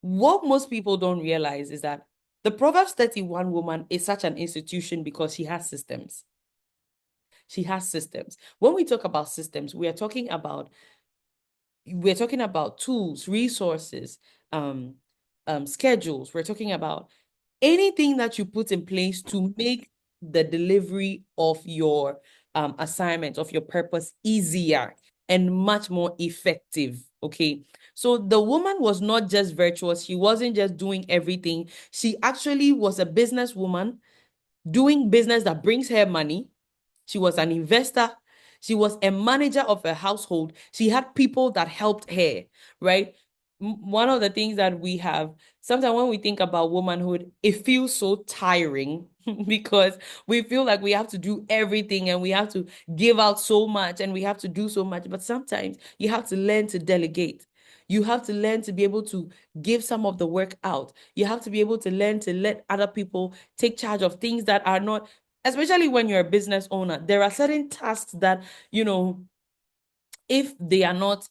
what most people don't realize is that the Proverbs 31 woman is such an institution because she has systems. She has systems. When we talk about systems, we're talking about tools, resources, schedules. We're talking about anything that you put in place to make the delivery of your assignment, of your purpose easier. and much more effective. Okay. So the woman was not just virtuous. She wasn't just doing everything. She actually was a businesswoman doing business that brings her money. She was an investor. She was a manager of a household. She had people that helped her, right? One of the things that we have, sometimes when we think about womanhood, it feels so tiring because we feel like we have to do everything and we have to give out so much and we have to do so much. But sometimes you have to learn to delegate. You have to learn to be able to give some of the work out. You have to be able to learn to let other people take charge of things that are not, especially when you're a business owner. There are certain tasks that, you know, if they are not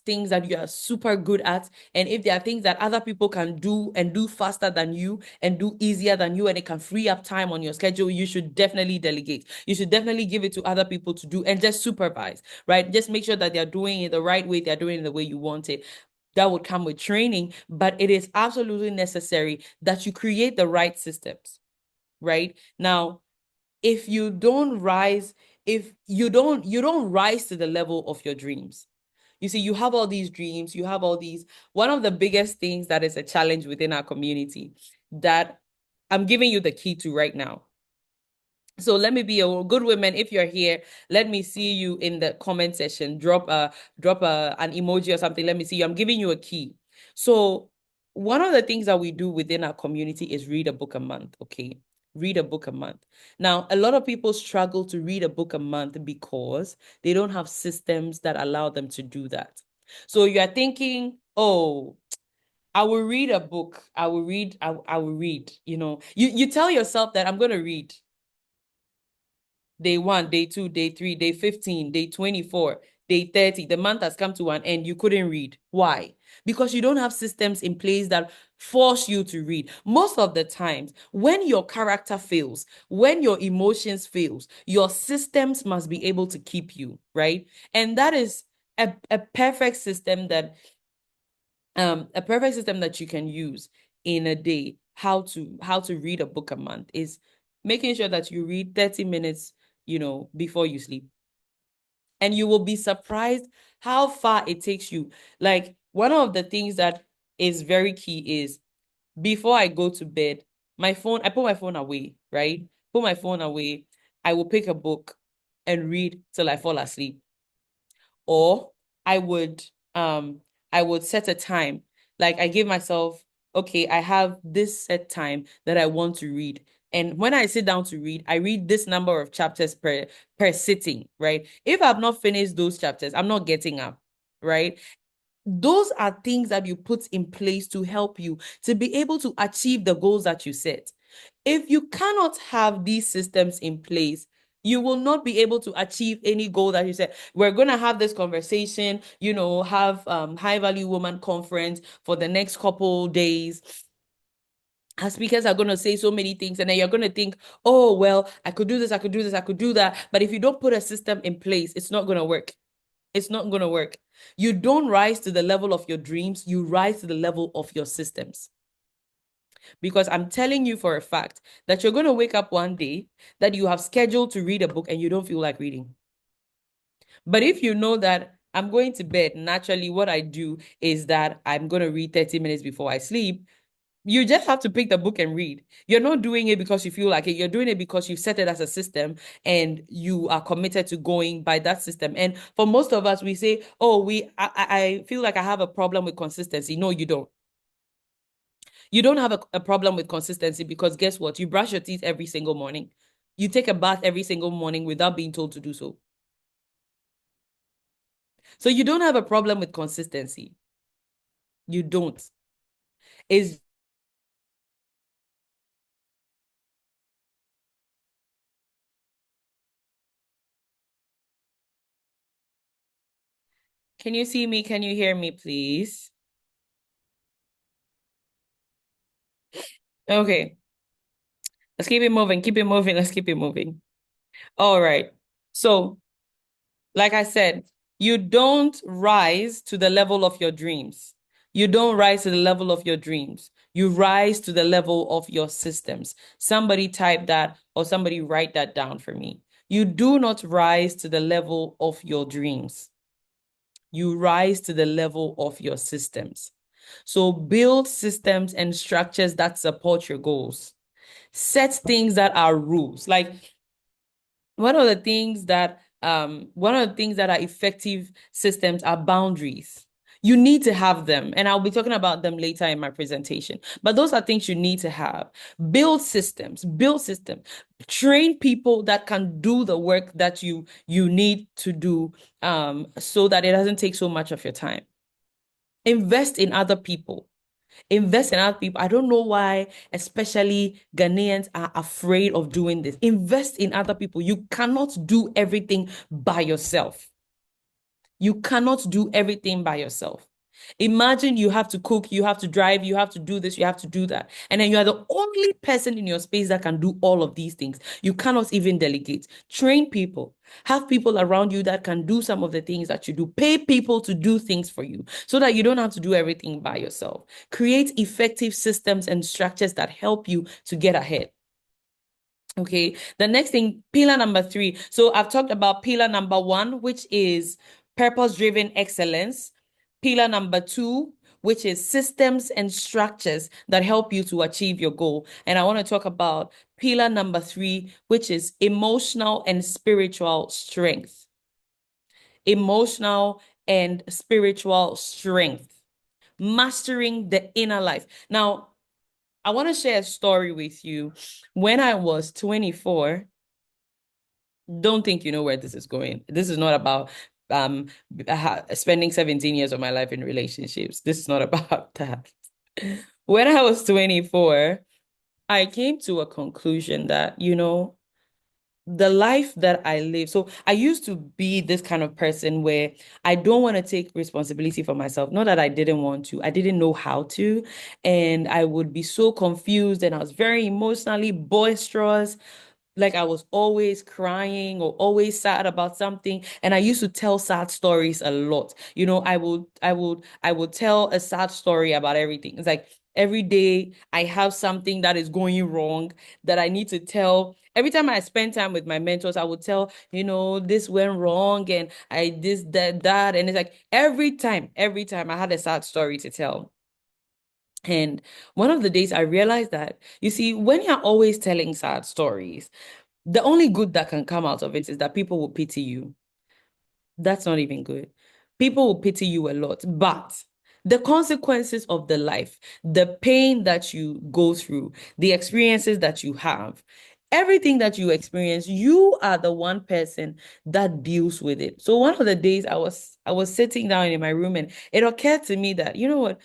things that you are super good at, and if there are things that other people can do and do faster than you and do easier than you, and it can free up time on your schedule, you should definitely delegate. You should definitely give it to other people to do and just supervise, right? Just make sure that they're doing it the right way, they're doing it the way you want it. That would come with training, but it is absolutely necessary that you create the right systems, right? Now, if you don't rise, if you don't rise to the level of your dreams. You see, you have all these dreams, you have all these. One of the biggest things that is a challenge within our community that I'm giving you the key to right now. So let me be a good woman. If you're here, let me see you in the comment section. Drop an emoji or something. Let me see you. I'm giving you a key. So one of the things that we do within our community is read a book a month. Okay. Read a book a month. Now, a lot of people struggle to read a book a month because they don't have systems that allow them to do that. So you are thinking, oh, I will read a book. I will read. You tell yourself that I'm going to read day 1, day 2, day 3, day 15, day 24, day 30. The month has come to an end. You couldn't read. Why? Because you don't have systems in place that force you to read. Most of the times, when your character fails, when your emotions fails, your systems must be able to keep you, right? And that is a perfect system that you can use in a day. How to read a book a month is making sure that you read 30 minutes, before you sleep. And you will be surprised how far it takes you. Like, one of the things that is very key is, before I go to bed, I put my phone away, right? Put my phone away. I will pick a book and read till I fall asleep. Or I would um I would set a time. Like, I give myself, okay, I have this set time that I want to read. And when I sit down to read, I read this number of chapters per sitting, right? If I've not finished those chapters, I'm not getting up, right? Those are things that you put in place to help you to be able to achieve the goals that you set. If you cannot have these systems in place, you will not be able to achieve any goal that you said. We're going to have this conversation, have high value woman conference for the next couple days. Our speakers are going to say so many things, and then you're going to think, oh, well, I could do this, I could do this, I could do that. But if you don't put a system in place, it's not going to work. It's not going to work. You don't rise to the level of your dreams, you rise to the level of your systems. Because I'm telling you for a fact that you're going to wake up one day that you have scheduled to read a book and you don't feel like reading. But if you know that I'm going to bed, naturally, what I do is that I'm going to read 30 minutes before I sleep. You just have to pick the book and read. You're not doing it because you feel like it. You're doing it because you've set it as a system and you are committed to going by that system. And for most of us, we say, oh, I feel like I have a problem with consistency. No, you don't. You don't have a problem with consistency because guess what? You brush your teeth every single morning. You take a bath every single morning without being told to do so. So you don't have a problem with consistency. You don't. Is Can you see me? Can you hear me, please? Okay. Let's keep it moving. Keep it moving. Let's keep it moving. All right. So, like I said, you don't rise to the level of your dreams. You don't rise to the level of your dreams. You rise to the level of your systems. Somebody type that or somebody write that down for me. You do not rise to the level of your dreams. You rise to the level of your systems. So build systems and structures that support your goals. Set things that are rules. Like one of the things that are effective systems are boundaries. You need to have them, and I'll be talking about them later in my presentation. But those are things you need to have. Build systems, train people that can do the work that you need to do, so that it doesn't take so much of your time. Invest in other people. Invest in other people. I don't know why, especially Ghanaians are afraid of doing this. Invest in other people. You cannot do everything by yourself. You cannot do everything by yourself. Imagine you have to cook, you have to drive, you have to do this, you have to do that. And then you are the only person in your space that can do all of these things. You cannot even delegate. Train people. Have people around you that can do some of the things that you do. Pay people to do things for you so that you don't have to do everything by yourself. Create effective systems and structures that help you to get ahead. Okay, the next thing, pillar number 3. So I've talked about pillar number 1, which is purpose-driven excellence. Pillar number 2, which is systems and structures that help you to achieve your goal. And I want to talk about pillar number 3, which is emotional and spiritual strength. Emotional and spiritual strength. Mastering the inner life. Now, I want to share a story with you. When I was 24, don't think you know where this is going. This is not about spending 17 years of my life in relationships. This is not about that. When I was 24, I came to a conclusion that, the life that I live. So I used to be this kind of person where I don't want to take responsibility for myself. Not that I didn't want to, I didn't know how to. And I would be so confused and I was very emotionally boisterous. Like I was always crying or always sad about something. And I used to tell sad stories a lot. I would tell a sad story about everything. It's like every day I have something that is going wrong that I need to tell. Every time I spend time with my mentors, I would tell, this went wrong and I this, that. And it's like every time I had a sad story to tell. And one of the days I realized that, you see, when you're always telling sad stories, the only good that can come out of it is that people will pity you. That's not even good. People will pity you a lot, but the consequences of the life, the pain that you go through, the experiences that you have, everything that you experience, you are the one person that deals with it. So one of the days I was sitting down in my room and it occurred to me that, you know what?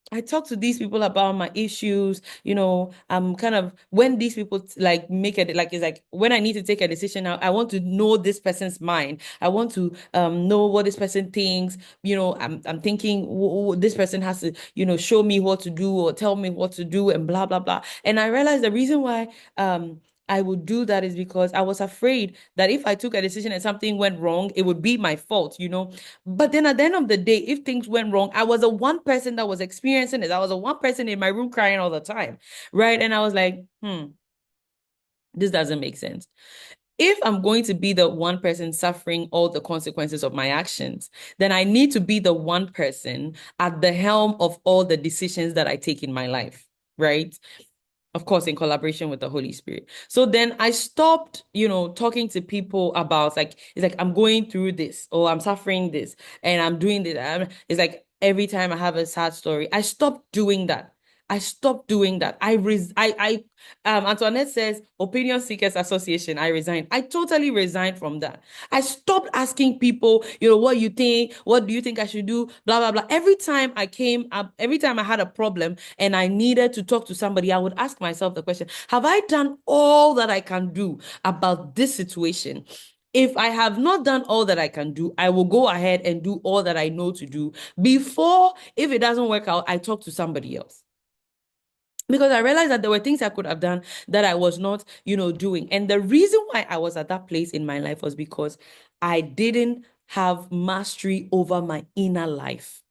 I talk to these people about my issues, I'm kind of when these people like make it like it's like when I need to take a decision, I want to know this person's mind. I want to know what this person thinks. I'm thinking this person has to, show me what to do or tell me what to do and blah blah blah. And I realized the reason why I would do that is because I was afraid that if I took a decision and something went wrong, it would be my fault. But then at the end of the day, if things went wrong, I was the one person that was experiencing it. I was the one person in my room crying all the time, right? And I was like, this doesn't make sense. If I'm going to be the one person suffering all the consequences of my actions, then I need to be the one person at the helm of all the decisions that I take in my life, right? Of course, in collaboration with the Holy Spirit. So then I stopped, talking to people about like, it's like, I'm going through this or I'm suffering this and I'm doing this. It's like every time I have a sad story, I stopped doing that. I stopped doing that. Antoinette says, Opinion Seekers Association, I resigned. I totally resigned from that. I stopped asking people, what you think, what do you think I should do, blah, blah, blah. Every time I came up, every time I had a problem and I needed to talk to somebody, I would ask myself the question, have I done all that I can do about this situation? If I have not done all that I can do, I will go ahead and do all that I know to do before, if it doesn't work out, I talk to somebody else. Because I realized that there were things I could have done that I was not, doing. And the reason why I was at that place in my life was because I didn't have mastery over my inner life.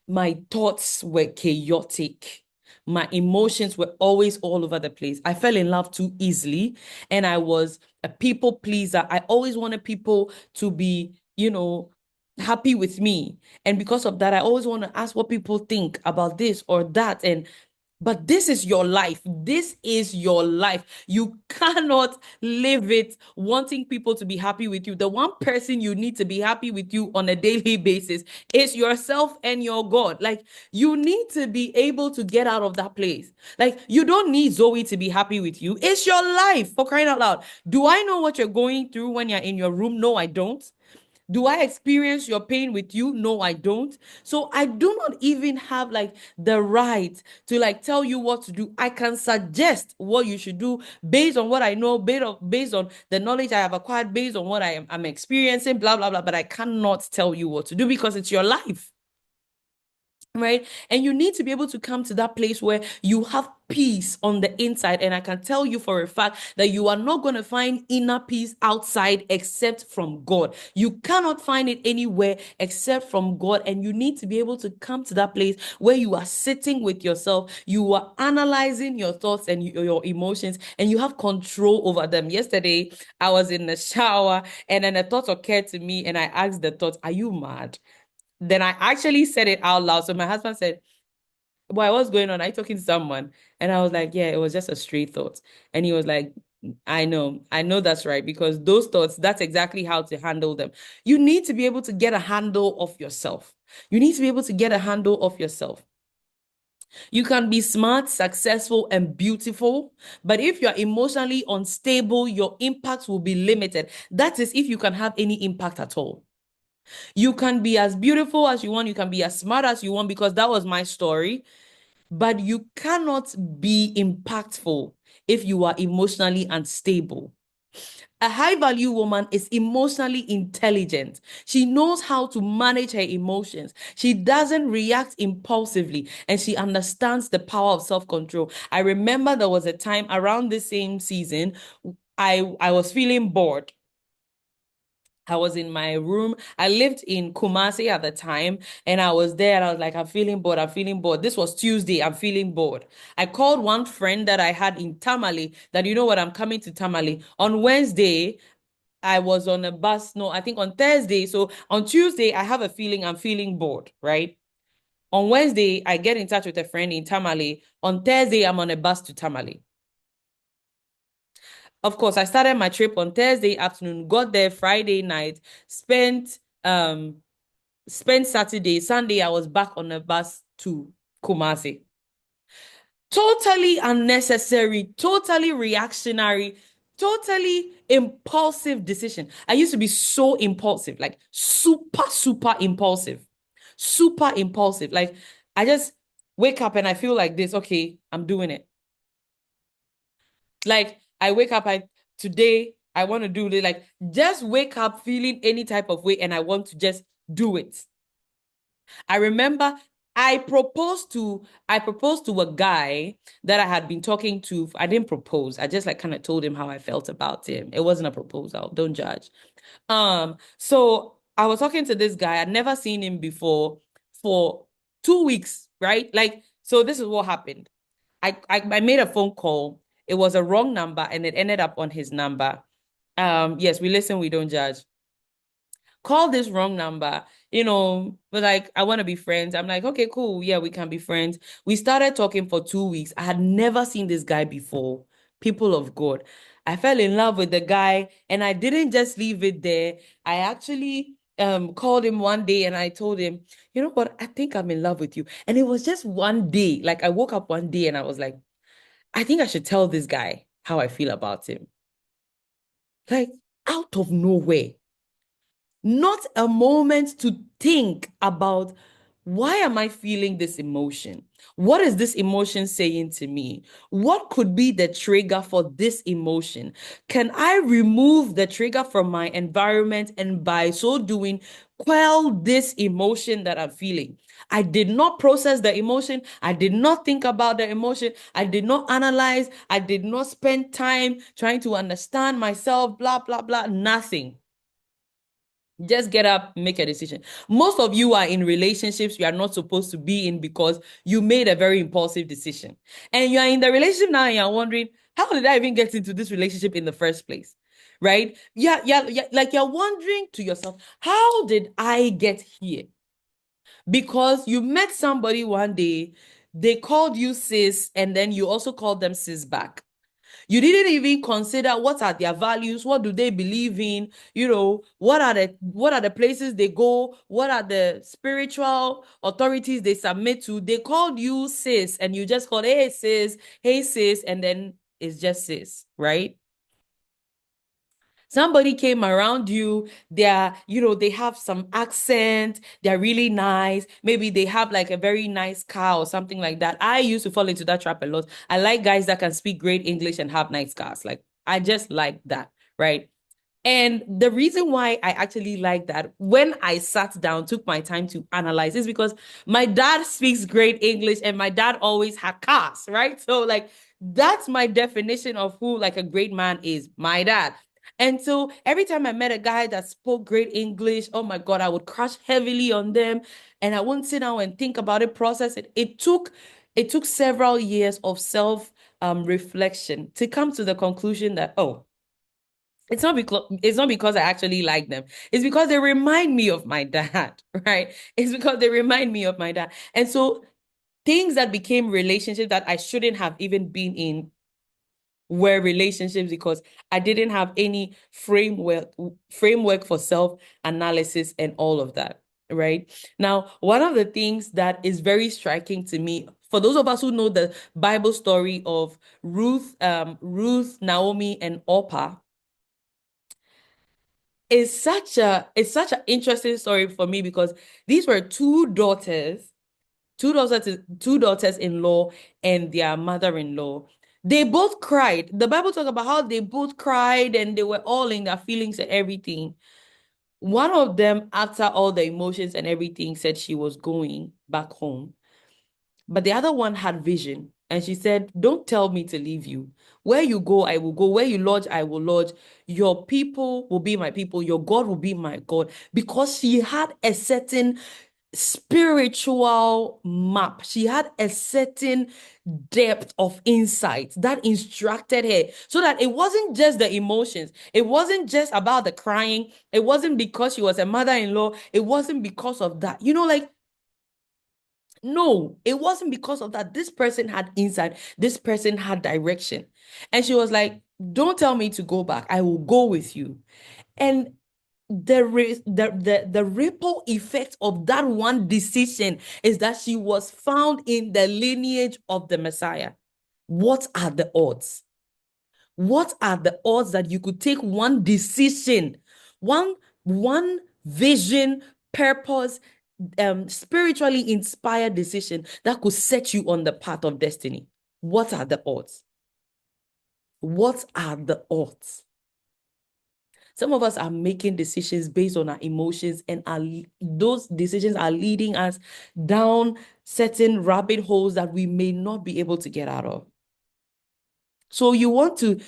My thoughts were chaotic. My emotions were always all over the place. I fell in love too easily. And I was a people pleaser. I always wanted people to be, happy with me. And because of that, I always want to ask what people think about this or that. But this is your life. This is your life. You cannot live it wanting people to be happy with you. The one person you need to be happy with you on a daily basis is yourself and your God. Like, you need to be able to get out of that place. Like, you don't need Zoe to be happy with you. It's your life, for crying out loud. Do I know what you're going through when you're in your room? No, I don't. Do I experience your pain with you? No, I don't. So I do not even have like the right to like tell you what to do. I can suggest what you should do based on what I know, based on the knowledge I have acquired, based on what I'm experiencing, blah, blah, blah. But I cannot tell you what to do because it's your life. Right. And you need to be able to come to that place where you have peace on the inside. And I can tell you for a fact that you are not going to find inner peace outside except from God. You cannot find it anywhere except from God. And you need to be able to come to that place where you are sitting with yourself, you are analyzing your thoughts and your emotions, and you have control over them. Yesterday, I was in the shower and then a thought occurred to me, and I asked the thought, "Are you mad?" Then I actually said it out loud. So my husband said, "Why, what's going on? Are you talking to someone?" And I was like, "Yeah, it was just a stray thought." And he was like, I know that's right, because those thoughts, that's exactly how to handle them. You need to be able to get a handle of yourself. You need to be able to get a handle of yourself. You can be smart, successful, and beautiful, but if you're emotionally unstable, your impact will be limited. That is, if you can have any impact at all. You can be as beautiful as you want, you can be as smart as you want, because that was my story, but you cannot be impactful if you are emotionally unstable. A high value woman is emotionally intelligent. She knows how to manage her emotions. She doesn't react impulsively, and she understands the power of self-control. I remember there was a time around the same season, I was feeling bored. I was in my room. I lived in Kumasi at the time, and I was there and I was like, I'm feeling bored. I'm feeling bored. This was Tuesday. I'm feeling bored. I called one friend that I had in Tamale that, you know what, I'm coming to Tamale. On Wednesday, I was on a bus. No, I think on Thursday. So on Tuesday, I have a feeling I'm feeling bored, right? On Wednesday, I get in touch with a friend in Tamale. On Thursday, I'm on a bus to Tamale. Of course, I started my trip on Thursday afternoon, got there Friday night, spent Saturday, Sunday, I was back on a bus to Kumasi. Totally unnecessary, totally reactionary, totally impulsive decision. I used to be so impulsive, like super, super impulsive, super impulsive. Like, I just wake up and I feel like this, okay, I'm doing it. Like, I wake up, today I want to do this. Like, just wake up feeling any type of way and I want to just do it. I remember I proposed to a guy that I had been talking to. I didn't propose. I just like kind of told him how I felt about him. It wasn't a proposal. Don't judge. So I was talking to this guy. I'd never seen him before for 2 weeks, right? Like, so this is what happened. I made a phone call. It was a wrong number and it ended up on his number. Yes, we listen, we don't judge. Call this wrong number, but like, I want to be friends. I'm like, okay, cool. Yeah, we can be friends. We started talking for 2 weeks. I had never seen this guy before. People of God. I fell in love with the guy and I didn't just leave it there. I actually called him one day and I told him, you know what, I think I'm in love with you. And it was just one day. Like, I woke up one day and I was like, I think I should tell this guy how I feel about him. Like, out of nowhere. Not a moment to think about, why am I feeling this emotion? What is this emotion saying to me? What could be the trigger for this emotion? Can I remove the trigger from my environment and by so doing, quell this emotion that I'm feeling? I did not process the emotion. I did not think about the emotion. I did not analyze. I did not spend time trying to understand myself, blah, blah, blah, nothing. Just get up, make a decision. Most of you are in relationships you are not supposed to be in because you made a very impulsive decision. And you are in the relationship now and you're wondering, how did I even get into this relationship in the first place? right? Yeah, yeah, yeah. Like you're wondering to yourself, how did I get here? Because you met somebody one day, they called you sis, and then you also called them sis back. You didn't even consider what are their values, what do they believe in, what are the places they go, what are the spiritual authorities they submit to. They called you sis, and you just called, hey sis, and then it's just sis, right? Somebody came around you, they have some accent, they're really nice. Maybe they have like a very nice car or something like that. I used to fall into that trap a lot. I like guys that can speak great English and have nice cars. Like, I just like that, right? And the reason why I actually like that, when I sat down, took my time to analyze, is because my dad speaks great English and my dad always had cars, right? So, like, that's my definition of who like a great man is, my dad. And so every time I met a guy that spoke great English, oh my God, I would crush heavily on them and I wouldn't sit down and think about it, process it. It took several years of self reflection to come to the conclusion that, oh, it's not because I actually like them. It's because they remind me of my dad, right? It's because they remind me of my dad. And so things that became relationships that I shouldn't have even been in were relationships because I didn't have any framework for self-analysis and all of that, right? Now, one of the things that is very striking to me, for those of us who know the Bible story of Ruth, Naomi, and Orpah, it's such an interesting story for me because these were two daughters in law and their mother-in-law. They both cried. The Bible talks about how they both cried and they were all in their feelings and everything. One of them, after all the emotions and everything, said she was going back home. But the other one had vision. And she said, don't tell me to leave you. Where you go, I will go. Where you lodge, I will lodge. Your people will be my people. Your God will be my God. Because she had a certain spiritual map. She had a certain depth of insight that instructed her so that it wasn't just the emotions. It wasn't just about the crying. It wasn't because she was a mother-in-law. It wasn't because of that. Like, no, it wasn't because of that. This person had insight. This person had direction. And she was like, don't tell me to go back. I will go with you. And the ripple effect of that one decision is that she was found in the lineage of the Messiah. What are the odds? What are the odds that you could take one decision, one vision, purpose, spiritually inspired decision that could set you on the path of destiny? What are the odds? What are the odds? Some of us are making decisions based on our emotions, and those decisions are leading us down certain rabbit holes that we may not be able to get out of. So you want to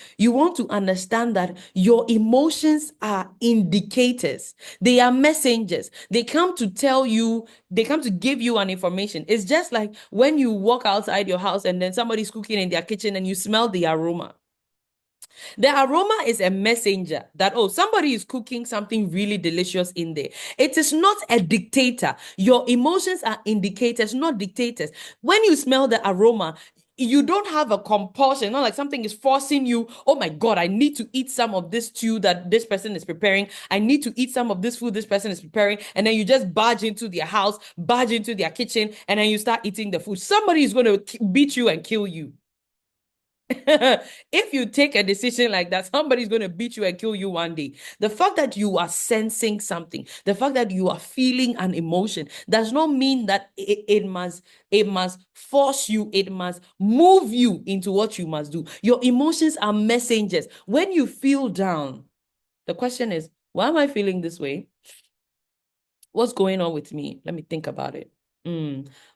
understand that your emotions are indicators. They are messengers. They come to tell you, they come to give you an information. It's just like when you walk outside your house and then somebody's cooking in their kitchen and you smell the aroma. The aroma is a messenger that, oh, somebody is cooking something really delicious in there. It is not a dictator. Your emotions are indicators, not dictators. When you smell the aroma, you don't have a compulsion, not like something is forcing you. Oh my God, I need to eat some of this stew that this person is preparing. I need to eat some of this food this person is preparing. And then you just barge into their house, barge into their kitchen, and then you start eating the food. Somebody is going to beat you and kill you. If you take a decision like that, somebody's going to beat you and kill you one day. The fact that you are sensing something, the fact that you are feeling an emotion does not mean that it must force you, it must move you into what you must do. Your emotions are messengers. When you feel down, the question is, why am I feeling this way? What's going on with me? Let me think about it.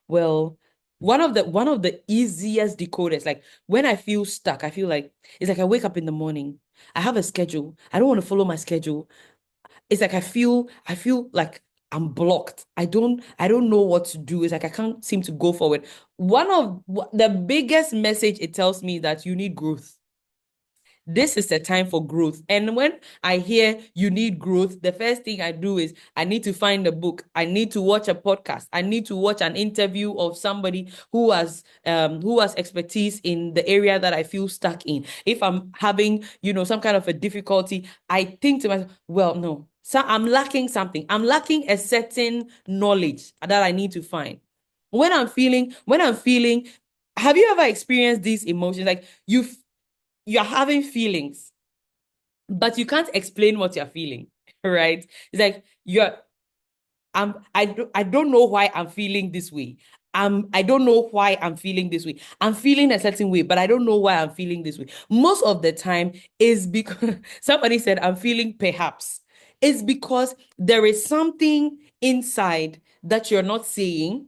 Well, one of the easiest decoders, like when I feel stuck, I feel like it's like I wake up in the morning, I have a schedule, I don't want to follow my schedule. It's like I feel like I'm blocked. I don't know what to do. It's like I can't seem to go forward. One of the biggest message it tells me that you need growth. this is a time for growth. And when I hear you need growth, the first thing I do is I need to find a book. I need to watch a podcast. I need to watch an interview of somebody who has expertise in the area that I feel stuck in. If I'm having, some kind of a difficulty, I think to myself, well, no. So I'm lacking something. I'm lacking a certain knowledge that I need to find. When I'm feeling, have you ever experienced these emotions? Like you're having feelings, but you can't explain what you're feeling, right? It's like I don't know why I'm feeling this way. I don't know why I'm feeling this way. I'm feeling a certain way, but I don't know why I'm feeling this way. Most of the time is because somebody said I'm feeling perhaps. It's because there is something inside that you're not saying,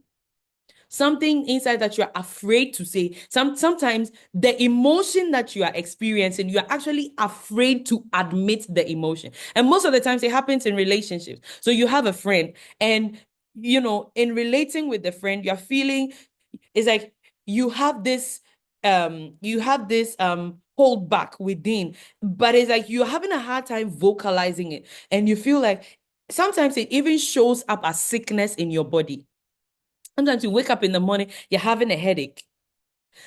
something inside that you're afraid to say. Sometimes the emotion that you are experiencing, you are actually afraid to admit the emotion. And most of the times it happens in relationships. So you have a friend, and in relating with the friend, you're feeling, it's like you have this hold back within, but it's like you're having a hard time vocalizing it. And you feel like sometimes it even shows up as sickness in your body. Sometimes you wake up in the morning, you're having a headache.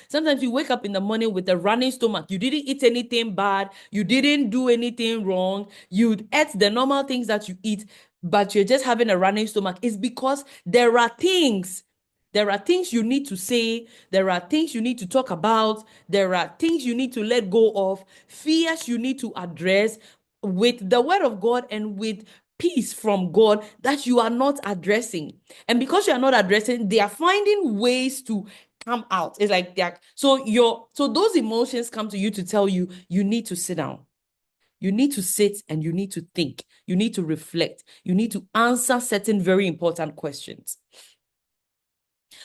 Sometimes you wake up in the morning with a running stomach. You didn't eat anything bad. You didn't do anything wrong. You ate the normal things that you eat, but you're just having a running stomach. It's because there are things. There are things you need to say. There are things you need to talk about. There are things you need to let go of. Fears you need to address with the word of God and with peace from God that you are not addressing. And because you are not addressing, they are finding ways to come out. It's like that. So those emotions come to you to tell you you need to sit down. You need to sit and you need to think. You need to reflect. You need to answer certain very important questions.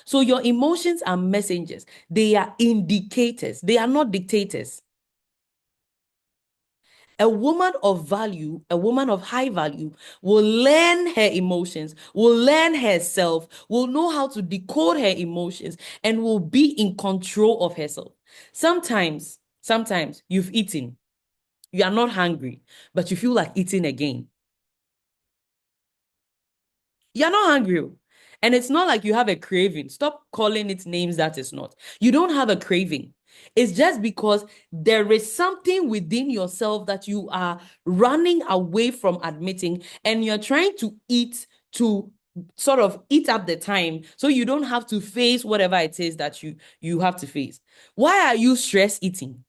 So your emotions are messengers. They are indicators. They are not dictators. A woman of value, a woman of high value, will learn her emotions, will learn herself, will know how to decode her emotions, and will be in control of herself. Sometimes you've eaten, you are not hungry, but you feel like eating again. You're not hungry. And it's not like you have a craving. Stop calling it names that it's not. You don't have a craving. It's just because there is something within yourself that you are running away from admitting, and you're trying to eat to sort of eat up the time so you don't have to face whatever it is that you have to face. Why are you stress eating?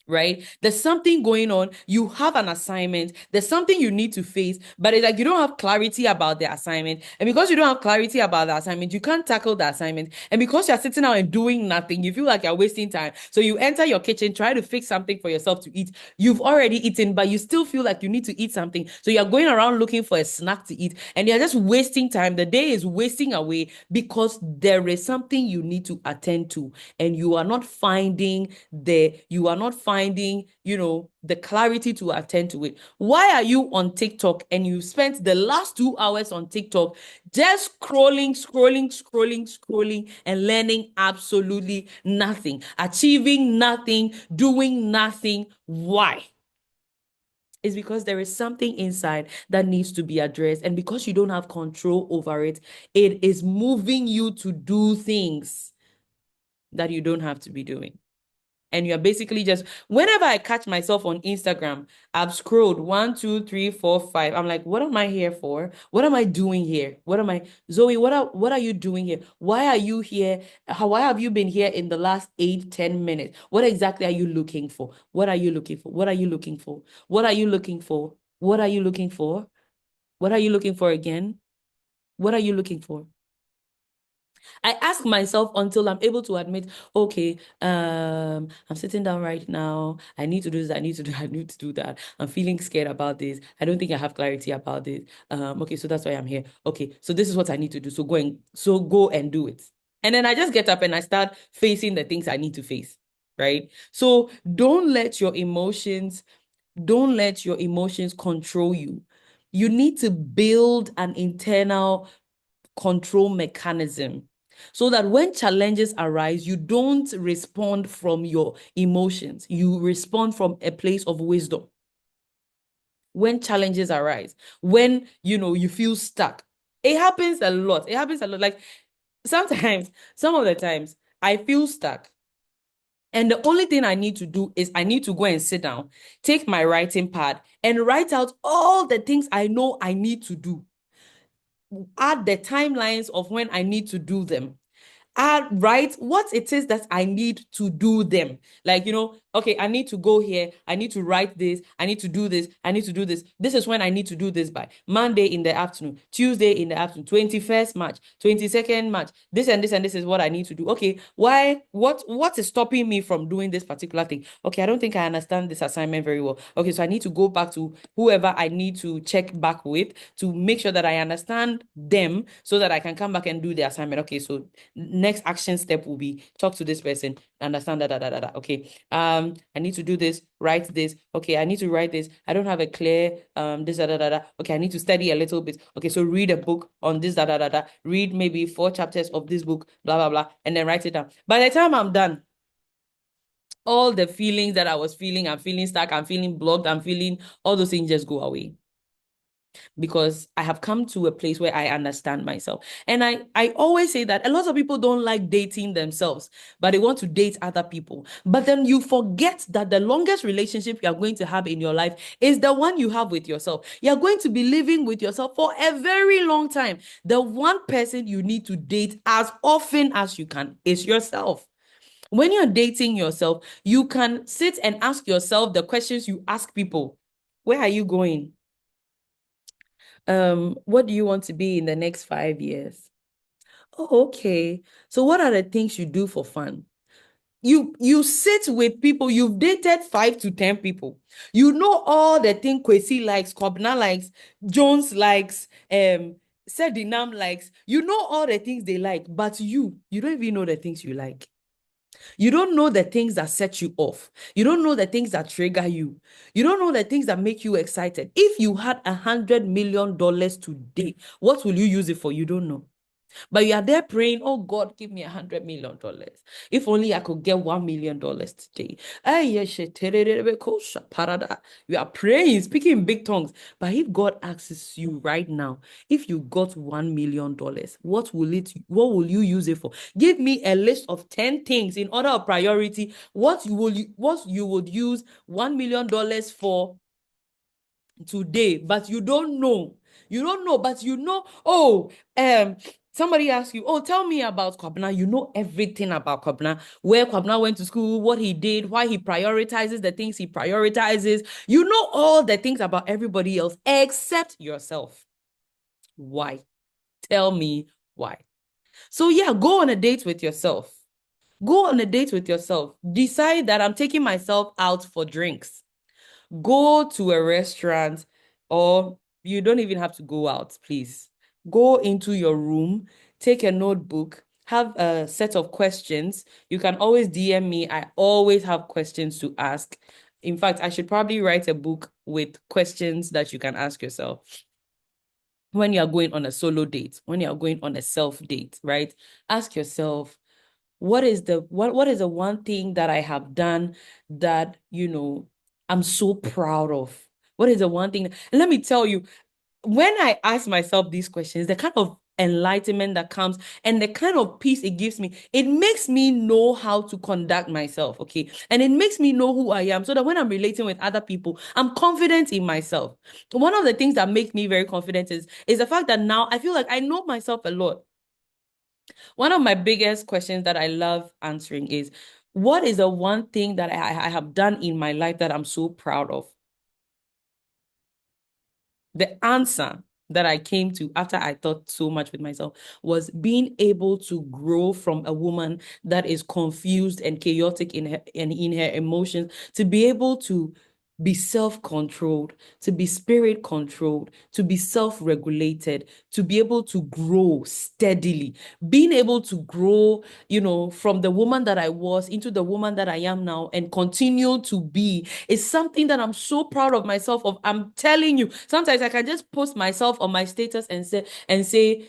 Right? There's something going on. You have an assignment. There's something you need to face, but it's like you don't have clarity about the assignment. And because you don't have clarity about the assignment, you can't tackle the assignment. And because you're sitting out and doing nothing, you feel like you're wasting time. So you enter your kitchen, try to fix something for yourself to eat. You've already eaten, but you still feel like you need to eat something. So you're going around looking for a snack to eat, and you're just wasting time. The day is wasting away because there is something you need to attend to, and you are not finding the clarity to attend to it. Why are you on TikTok and you spent the last 2 hours on TikTok just scrolling, and learning absolutely nothing, achieving nothing, doing nothing? Why? It's because there is something inside that needs to be addressed. And because you don't have control over it, it is moving you to do things that you don't have to be doing. And you're basically just, whenever I catch myself on Instagram, I've scrolled 1, 2, 3, 4, 5. I'm like, what am I here for? What am I doing here? Zoe, what are you doing here? Why are you here? Why have you been here in the last 8, 10 minutes? What exactly are you looking for? What are you looking for? What are you looking for? What are you looking for? What are you looking for? What are you looking for again? What are you looking for? I ask myself until I'm able to admit, okay, I'm sitting down right now. I need to do this. I need to do that. I'm feeling scared about this. I don't think I have clarity about this. Okay, so that's why I'm here. Okay, so this is what I need to do. So go and do it. And then I just get up and I start facing the things I need to face. Right? So don't let your emotions control you. You need to build an internal control mechanism so that when challenges arise, you don't respond from your emotions. You respond from a place of wisdom. When challenges arise, when you feel stuck, it happens a lot. It happens a lot. Like sometimes, some of the times, I feel stuck. And the only thing I need to do is I need to go and sit down, take my writing pad, and write out all the things I know I need to do. Add the timelines of when I need to do them. Write what it is that I need to do them. Like, okay, I need to go here. I need to write this. I need to do this. I need to do this. This is when I need to do this by. Monday in the afternoon, Tuesday in the afternoon, 21st March, 22nd March. This and this and this is what I need to do. Okay, why? What is stopping me from doing this particular thing? Okay, I don't think I understand this assignment very well. Okay, so I need to go back to whoever I need to check back with to make sure that I understand them so that I can come back and do the assignment. Okay, so next action step will be talk to this person, understand that. Okay, I need to do this, write this. Okay, I need to write this. I don't have a clear this Okay, I need to study a little bit. Okay, so read a book on this read maybe 4 chapters of this book, blah blah blah, and then write it down. By the time I'm done, all the feelings that I was feeling, I'm feeling stuck, I'm feeling blocked, I'm feeling all those things just go away, because I have come to a place where I understand myself. And I always say that a lot of people don't like dating themselves, but they want to date other people. But then you forget that the longest relationship you are going to have in your life is the one you have with yourself. You're going to be living with yourself for a very long time. The one person you need to date as often as you can is yourself. When you're dating yourself, you can sit and ask yourself the questions you ask people. Where are you going? What do you want to be in the next 5 years? Oh, okay. So what are the things you do for fun? You sit with people, you've dated 5 to 10 people. You know all the things Kwesi likes, Kobna likes, Jones likes, Sedinam likes. You know all the things they like, but you don't even know the things you like. You don't know the things that set you off. You don't know the things that trigger you. You don't know the things that make you excited. If you had $100 million today, what will you use it for? You don't know. But you are there praying, oh God, give me $100 million. If only I could get $1 million today. You are praying, speaking in big tongues. But if God asks you right now, if you got $1 million, what will you use it for? Give me a list of 10 things in order of priority. What you would use $1 million for today, but you don't know. You don't know, but somebody asks you, oh, tell me about Kwabena. You know everything about Kwabena, where Kwabena went to school, what he did, why he prioritizes the things he prioritizes. You know all the things about everybody else except yourself. Why? Tell me why. So yeah, go on a date with yourself. Go on a date with yourself. Decide that I'm taking myself out for drinks. Go to a restaurant, or you don't even have to go out, please. Go into your room, take a notebook, have a set of questions. You can always DM me. I always have questions to ask. In fact, I should probably write a book with questions that you can ask yourself when you are going on a solo date, when you are going on a self date, right? Ask yourself, what is the one thing that I have done that I'm so proud of? What is the one thing? And let me tell you, when I ask myself these questions, the kind of enlightenment that comes and the kind of peace it gives me, it makes me know how to conduct myself, okay? And it makes me know who I am, so that when I'm relating with other people, I'm confident in myself. One of the things that makes me very confident is the fact that now I feel like I know myself a lot. One of my biggest questions that I love answering is, what is the one thing that I have done in my life that I'm so proud of? The answer that I came to after I thought so much with myself was being able to grow from a woman that is confused and chaotic in her emotions, to be able to be self-controlled, to be spirit-controlled, to be self-regulated, to be able to grow steadily, being able to grow, from the woman that I was into the woman that I am now and continue to be, is something that I'm so proud of myself of. I'm telling you, sometimes I can just post myself on my status and say,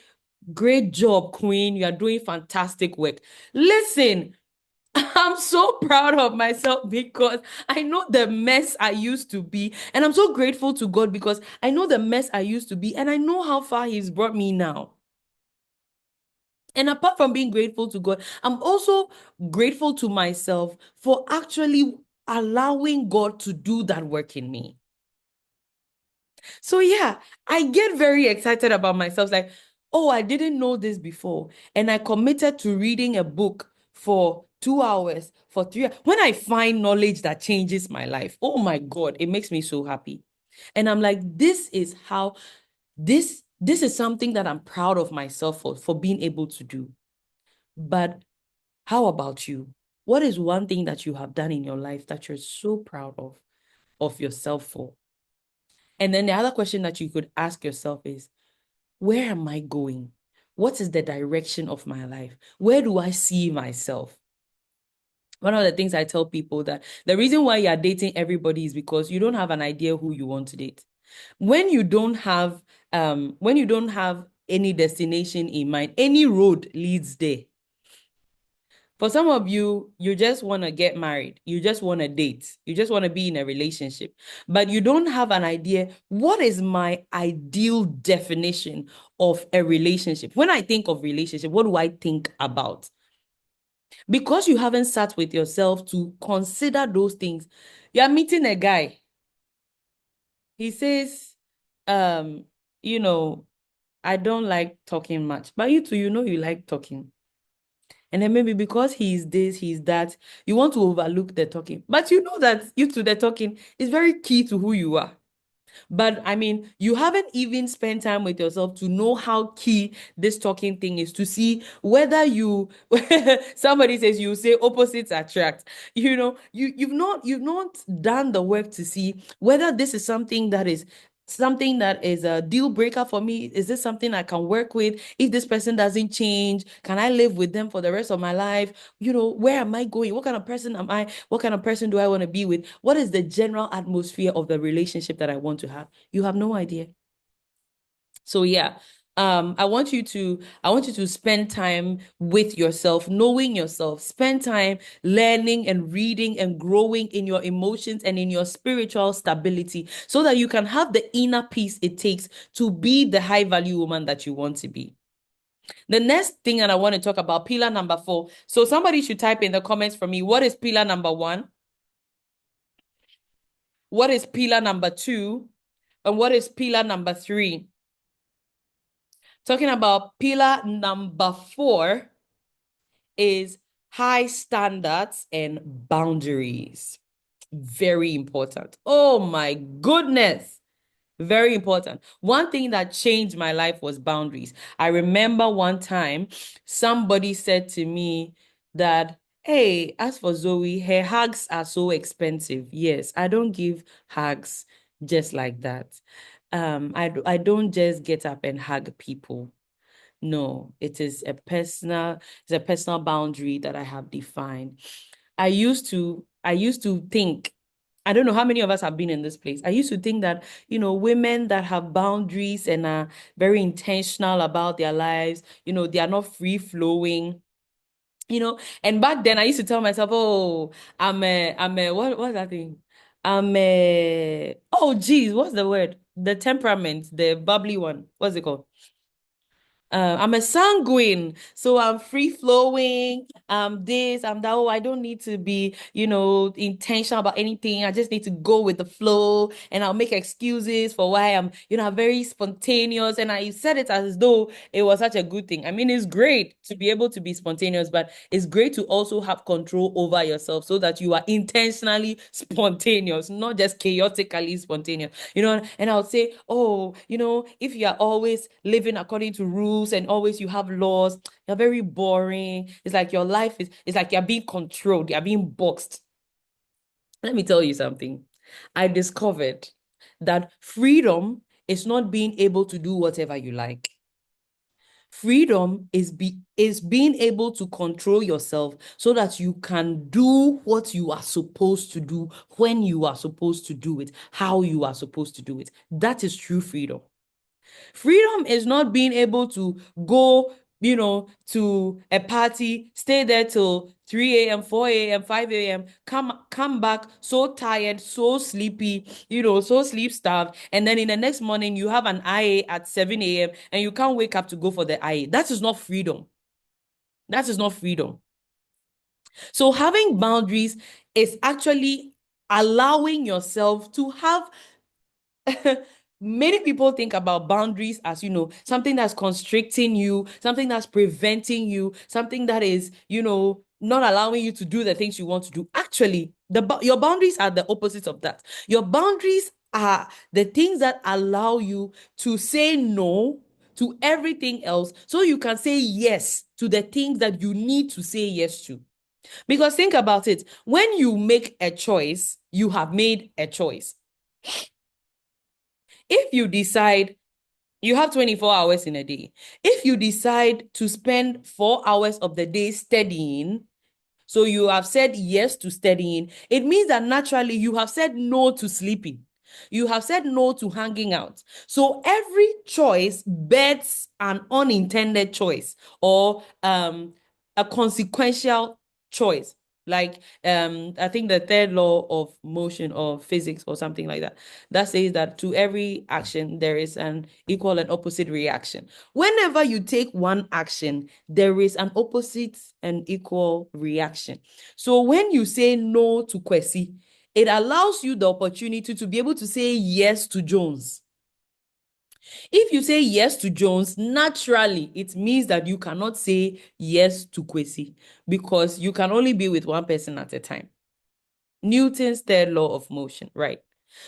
Great job, Queen. You are doing fantastic work. Listen, I'm so proud of myself because I know the mess I used to be. And I'm so grateful to God because I know the mess I used to be and I know how far He's brought me now. And apart from being grateful to God, I'm also grateful to myself for actually allowing God to do that work in me. So yeah, I get very excited about myself. Like, oh, I didn't know this before. And I committed to reading a book for 2 hours, for 3 hours. When I find knowledge that changes my life, oh my God, it makes me so happy. And I'm like, this is something that I'm proud of myself for being able to do. But how about you? What is one thing that you have done in your life that you're so proud of yourself for? And then the other question that you could ask yourself is, where am I going? What is the direction of my life? Where do I see myself? One of the things I tell people that the reason why you're dating everybody is because you don't have an idea who you want to date. When you don't have any destination in mind, any road leads there. For some of you, you just want to get married. You just want to date. You just want to be in a relationship. But you don't have an idea, what is my ideal definition of a relationship? When I think of relationship, what do I think about? Because you haven't sat with yourself to consider those things. You're meeting a guy. He says, um, you know, I don't like talking much. But you too, you like talking. And then maybe because he's this, he's that, you want to overlook the talking. But you know that you to the talking is very key to who you are. But I mean, you haven't even spent time with yourself to know how key this talking thing is to see whether you somebody says you say opposites attract. You've not done the work to see whether this is something that is a deal breaker for me. Is this something I can work with? If this person doesn't change, can I live with them for the rest of my life? Where am I going? What kind of person am I? What kind of person do I want to be with? What is the general atmosphere of the relationship that I want to have? You have no idea. So yeah, I want you to spend time with yourself, knowing yourself, spend time learning and reading and growing in your emotions and in your spiritual stability so that you can have the inner peace it takes to be the high value woman that you want to be. The next thing that I want to talk about, pillar number 4. So somebody should type in the comments for me, what is pillar number 1? What is pillar number 2? And what is pillar number 3? Talking about pillar number 4 is high standards and boundaries. Very important. Oh my goodness. Very important. One thing that changed my life was boundaries. I remember one time somebody said to me that, hey, as for Zoe, her hugs are so expensive. Yes, I don't give hugs just like that. I don't just get up and hug people. No, it's a personal boundary that I have defined. I used to think, I don't know how many of us have been in this place. I used to think that, women that have boundaries and are very intentional about their lives, they are not free flowing. And back then I used to tell myself, oh, what's that thing? Oh, geez, what's the word? The temperament, the bubbly one. What's it called? I'm a sanguine, so I'm free flowing. I'm that. Oh, I don't need to be, intentional about anything. I just need to go with the flow, and I'll make excuses for why I'm very spontaneous. And I said it as though it was such a good thing. I mean, it's great to be able to be spontaneous, but it's great to also have control over yourself so that you are intentionally spontaneous, not just chaotically spontaneous. And I would say, oh, if you are always living according to rules and always you have laws, you're very boring. It's like your life it's like you're being controlled, you're being boxed. Let me tell you something. I discovered that freedom is not being able to do whatever you like. Freedom is being able to control yourself so that you can do what you are supposed to do, when you are supposed to do it, how you are supposed to do it. That is true freedom. Freedom is not being able to go, to a party, stay there till 3 a.m., 4 a.m., 5 a.m., come back so tired, so sleepy, so sleep starved. And then in the next morning, you have an IA at 7 a.m. and you can't wake up to go for the IA. That is not freedom. That is not freedom. So having boundaries is actually allowing yourself to have many people think about boundaries as, something that's constricting you, something that's preventing you, something that is, not allowing you to do the things you want to do. Actually, your boundaries are the opposite of that. Your boundaries are the things that allow you to say no to everything else so you can say yes to the things that you need to say yes to. Because think about it, when you make a choice, you have made a choice. If you decide you have 24 hours in a day, if you decide to spend 4 hours of the day studying, so you have said yes to studying, it means that naturally you have said no to sleeping. You have said no to hanging out. So every choice bets an unintended choice or a consequential choice. Like I think the third law of motion or physics or something like that, that says that to every action there is an equal and opposite reaction. Whenever you take one action, there is an opposite and equal reaction. So when you say no to Kwesi, it allows you the opportunity to be able to say yes to Jones. If you say yes to Jones, naturally, it means that you cannot say yes to Kwesi because you can only be with one person at a time. Newton's third law of motion, right?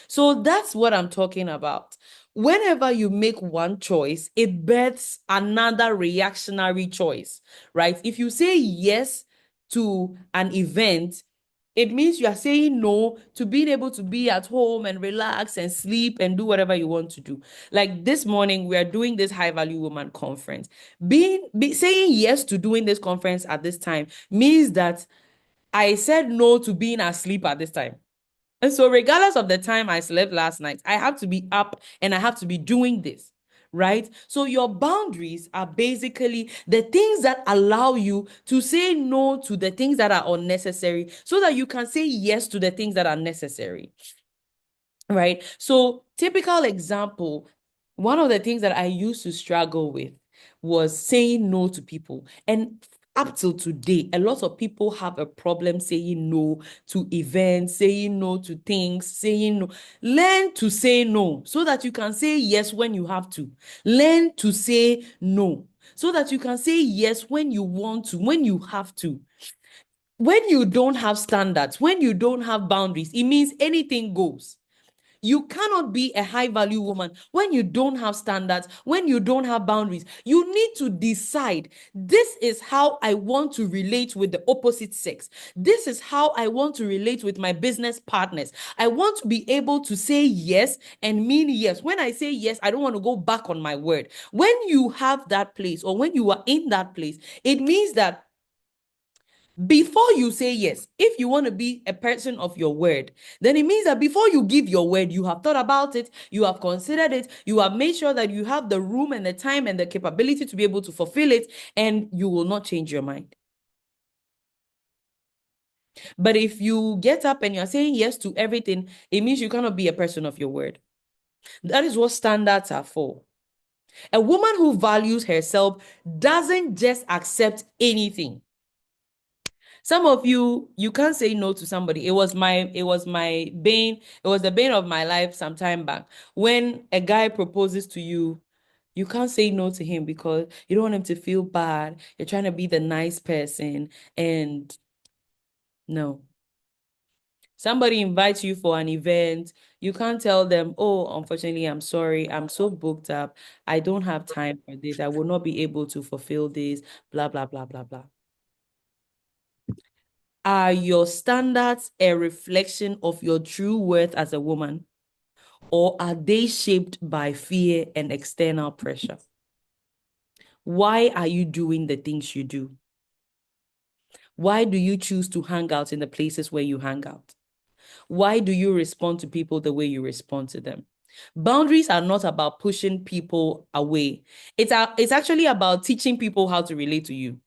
So that's what I'm talking about. Whenever you make one choice, it births another reactionary choice, right? If you say yes to an event, it means you are saying no to being able to be at home and relax and sleep and do whatever you want to do. Like this morning, we are doing this high value woman conference. Saying yes to doing this conference at this time means that I said no to being asleep at this time. And so, regardless of the time I slept last night, I have to be up and I have to be doing this, right? So, your boundaries are basically the things that allow you to say no to the things that are unnecessary so that you can say yes to the things that are necessary, right? So, typical example, one of the things that I used to struggle with was saying no to people. And up till today, a lot of people have a problem saying no to events, saying no to things, saying no. Learn to say no so that you can say yes when you have to. Learn to say no so that you can say yes when you want to, when you have to. When you don't have standards, when you don't have boundaries, it means anything goes. You cannot be a high value woman when you don't have standards, when you don't have boundaries. You need to decide, this is how I want to relate with the opposite sex. This is how I want to relate with my business partners. I want to be able to say yes and mean yes. When I say yes, I don't want to go back on my word. When you have that place or when you are in that place, it means that before you say yes, if you want to be a person of your word, then it means that before you give your word, you have thought about it, you have considered it, you have made sure that you have the room and the time and the capability to be able to fulfill it, and you will not change your mind. But if you get up and you're saying yes to everything, it means you cannot be a person of your word. That is what standards are for. A woman who values herself doesn't just accept anything. Some of you can't say no to somebody. It was my bane, it was the bane of my life some time back. When a guy proposes to you, you can't say no to him because you don't want him to feel bad. You're trying to be the nice person. And no. Somebody invites you for an event, you can't tell them, oh, unfortunately, I'm sorry, I'm so booked up. I don't have time for this. I will not be able to fulfill this, blah, blah, blah, blah, blah. Are your standards a reflection of your true worth as a woman, or are they shaped by fear and external pressure? Why are you doing the things you do? Why do you choose to hang out in the places where you hang out? Why do you respond to people the way you respond to them? Boundaries are not about pushing people away. It's actually about teaching people how to relate to you.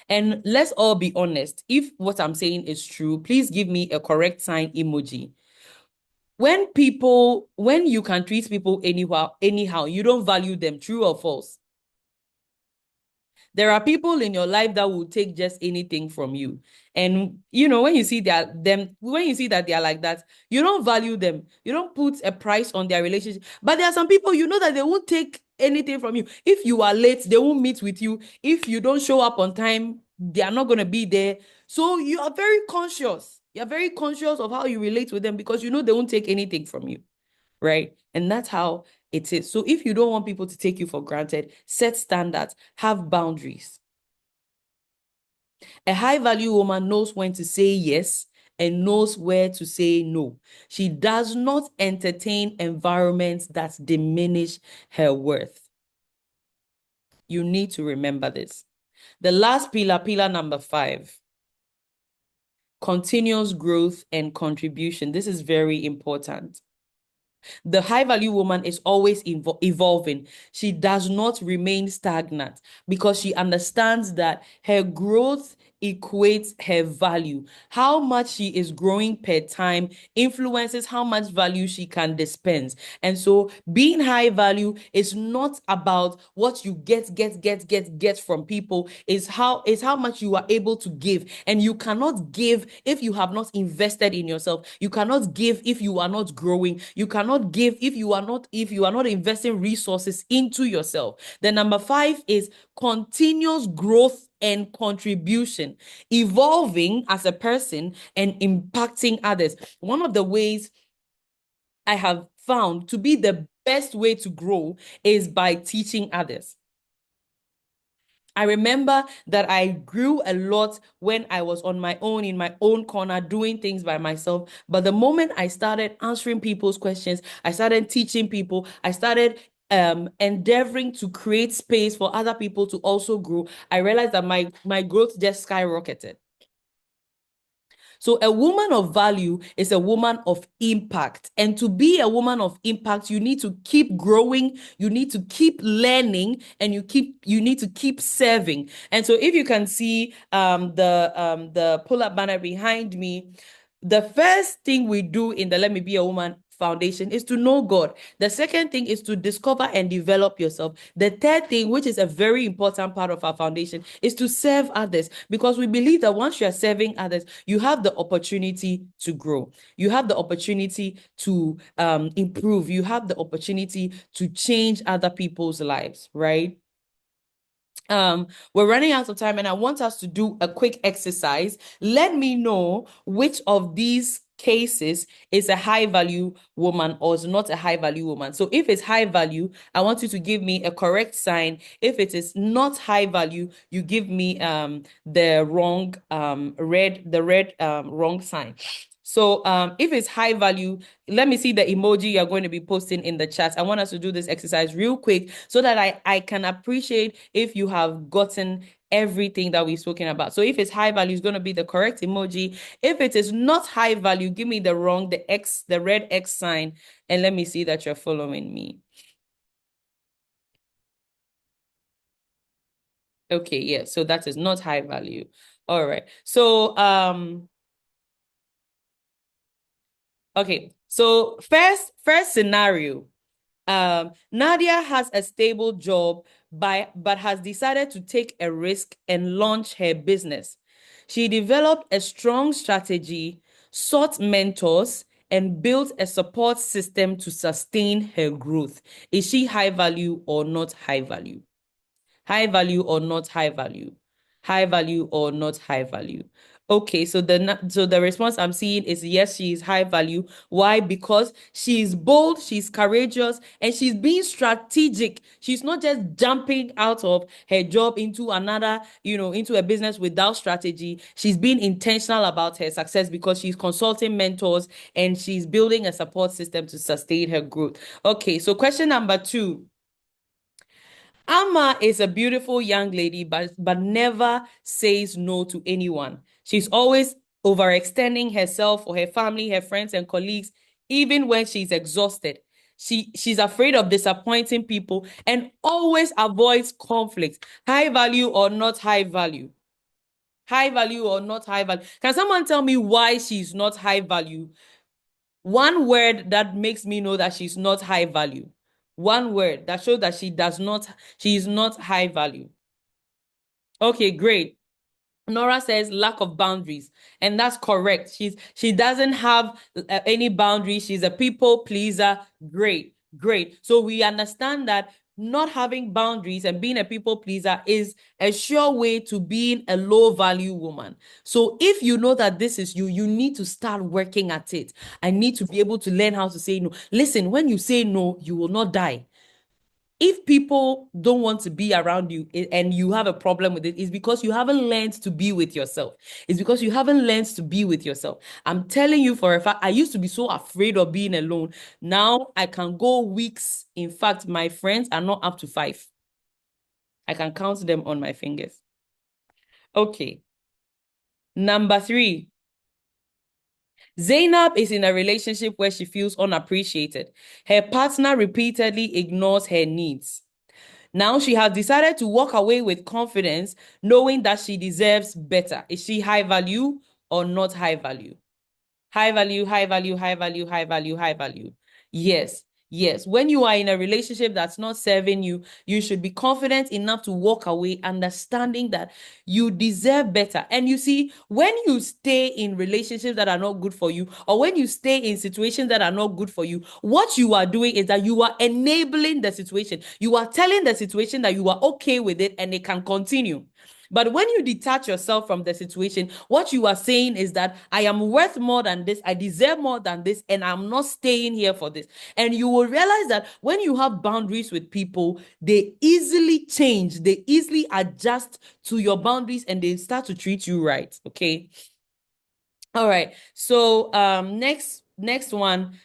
And let's all be honest. If what I'm saying is true, please give me a correct sign emoji. When you can treat people anyhow, you don't value them, true or false? There are people in your life that will take just anything from you. And when you see when you see that they are like that, you don't value them. You don't put a price on their relationship. But there are some people that they won't take anything from you. If you are late, they won't meet with you. If you don't show up on time, they are not going to be there. So you are very conscious. You're very conscious of how you relate with them because they won't take anything from you. Right? And that's how it is. So if you don't want people to take you for granted, set standards, have boundaries. A high value woman knows when to say yes and knows where to say no. She does not entertain environments that diminish her worth. You need to remember this. The last pillar number 5, continuous growth and contribution. This is very important. The high value woman is always evolving. She does not remain stagnant because she understands that her growth equates her value. How much she is growing per time influences how much value she can dispense. And so being high value is not about what you get from people, is how much you are able to give. And you cannot give if you have not invested in yourself. You cannot give if you are not growing. You cannot give if you are not investing resources into yourself. The number 5 is continuous growth and contribution, evolving as a person and impacting others. One of the ways I have found to be the best way to grow is by teaching others. I remember that I grew a lot when I was on my own, in my own corner, doing things by myself. But the moment I started answering people's questions, I started teaching people, I started endeavoring to create space for other people to also grow, I realized that my growth just skyrocketed. So a woman of value is a woman of impact. And to be a woman of impact, you need to keep growing, you need to keep learning, and you need to keep serving. And so if you can see the pull-up banner behind me, the first thing we do in the Let Me Be a Woman foundation is to know God. The second thing is to discover and develop yourself. The third thing, which is a very important part of our foundation, is to serve others, because we believe that once you are serving others, you have the opportunity to grow. You have the opportunity to improve. You have the opportunity to change other people's lives, right? We're running out of time and I want us to do a quick exercise. Let me know which of these cases is a high value woman or is not a high value woman. So if it's high value, I want you to give me a correct sign. If it is not high value, you give me the wrong red wrong sign. So if it's high value, let me see the emoji you're going to be posting in the chat. I want us to do this exercise real quick so that I can appreciate if you have gotten everything that we've spoken about. So if it's high value, it's going to be the correct emoji. If it is not high value, give me the red X sign, and let me see that you're following me. Okay, yeah, so that is not high value. All right. So okay. So first scenario. Nadia has a stable job but has decided to take a risk and launch her business. She developed a strong strategy, sought mentors, and built a support system to sustain her growth. Is she high value or not high value? High value or not high value? High value or not high value? Okay, so the response I'm seeing is yes, she is high value. Why? Because she's bold, she's courageous, and she's being strategic. She's not just jumping out of her job into another, into a business without strategy. She's being intentional about her success because she's consulting mentors and she's building a support system to sustain her growth. Okay, so question number 2. Amma is a beautiful young lady, but never says no to anyone. She's always overextending herself for her family, her friends, and colleagues. even when she's exhausted. She's afraid of disappointing people and always avoids conflict. High value or not high value? High value or not high value? Can someone tell me why she's not high value? One word that makes me know that she's not high value. One word that shows that she is not high value. Okay, great. Nora says lack of boundaries, and that's correct. She doesn't have any boundaries. She's a people pleaser. Great, great. So we understand that not having boundaries and being a people pleaser is a sure way to being a low value woman. So if you know that this is you, you need to start working at it. I need to be able to learn how to say no. Listen, when you say no, you will not die. If people don't want to be around you and you have a problem with it, it's because you haven't learned to be with yourself. It's because you haven't learned to be with yourself. I'm telling you for a fact, I used to be so afraid of being alone. Now I can go weeks. In fact, my friends are not up to 5. I can count them on my fingers. Okay. Number 3. Zainab is in a relationship where she feels unappreciated. Her partner repeatedly ignores her needs. Now she has decided to walk away with confidence, knowing that she deserves better. Is she high value or not high value? High value, high value, high value, high value, high value. Yes, yes. When you are in a relationship that's not serving you, you should be confident enough to walk away, understanding that you deserve better. And you see, when you stay in relationships that are not good for you, or when you stay in situations that are not good for you, what you are doing is that you are enabling the situation. You are telling the situation that you are okay with it and it can continue. But when you detach yourself from the situation, what you are saying is that I am worth more than this, I deserve more than this, and I'm not staying here for this. And you will realize that when you have boundaries with people, they easily change, they easily adjust to your boundaries, and they start to treat you right. Okay. All right. So next one.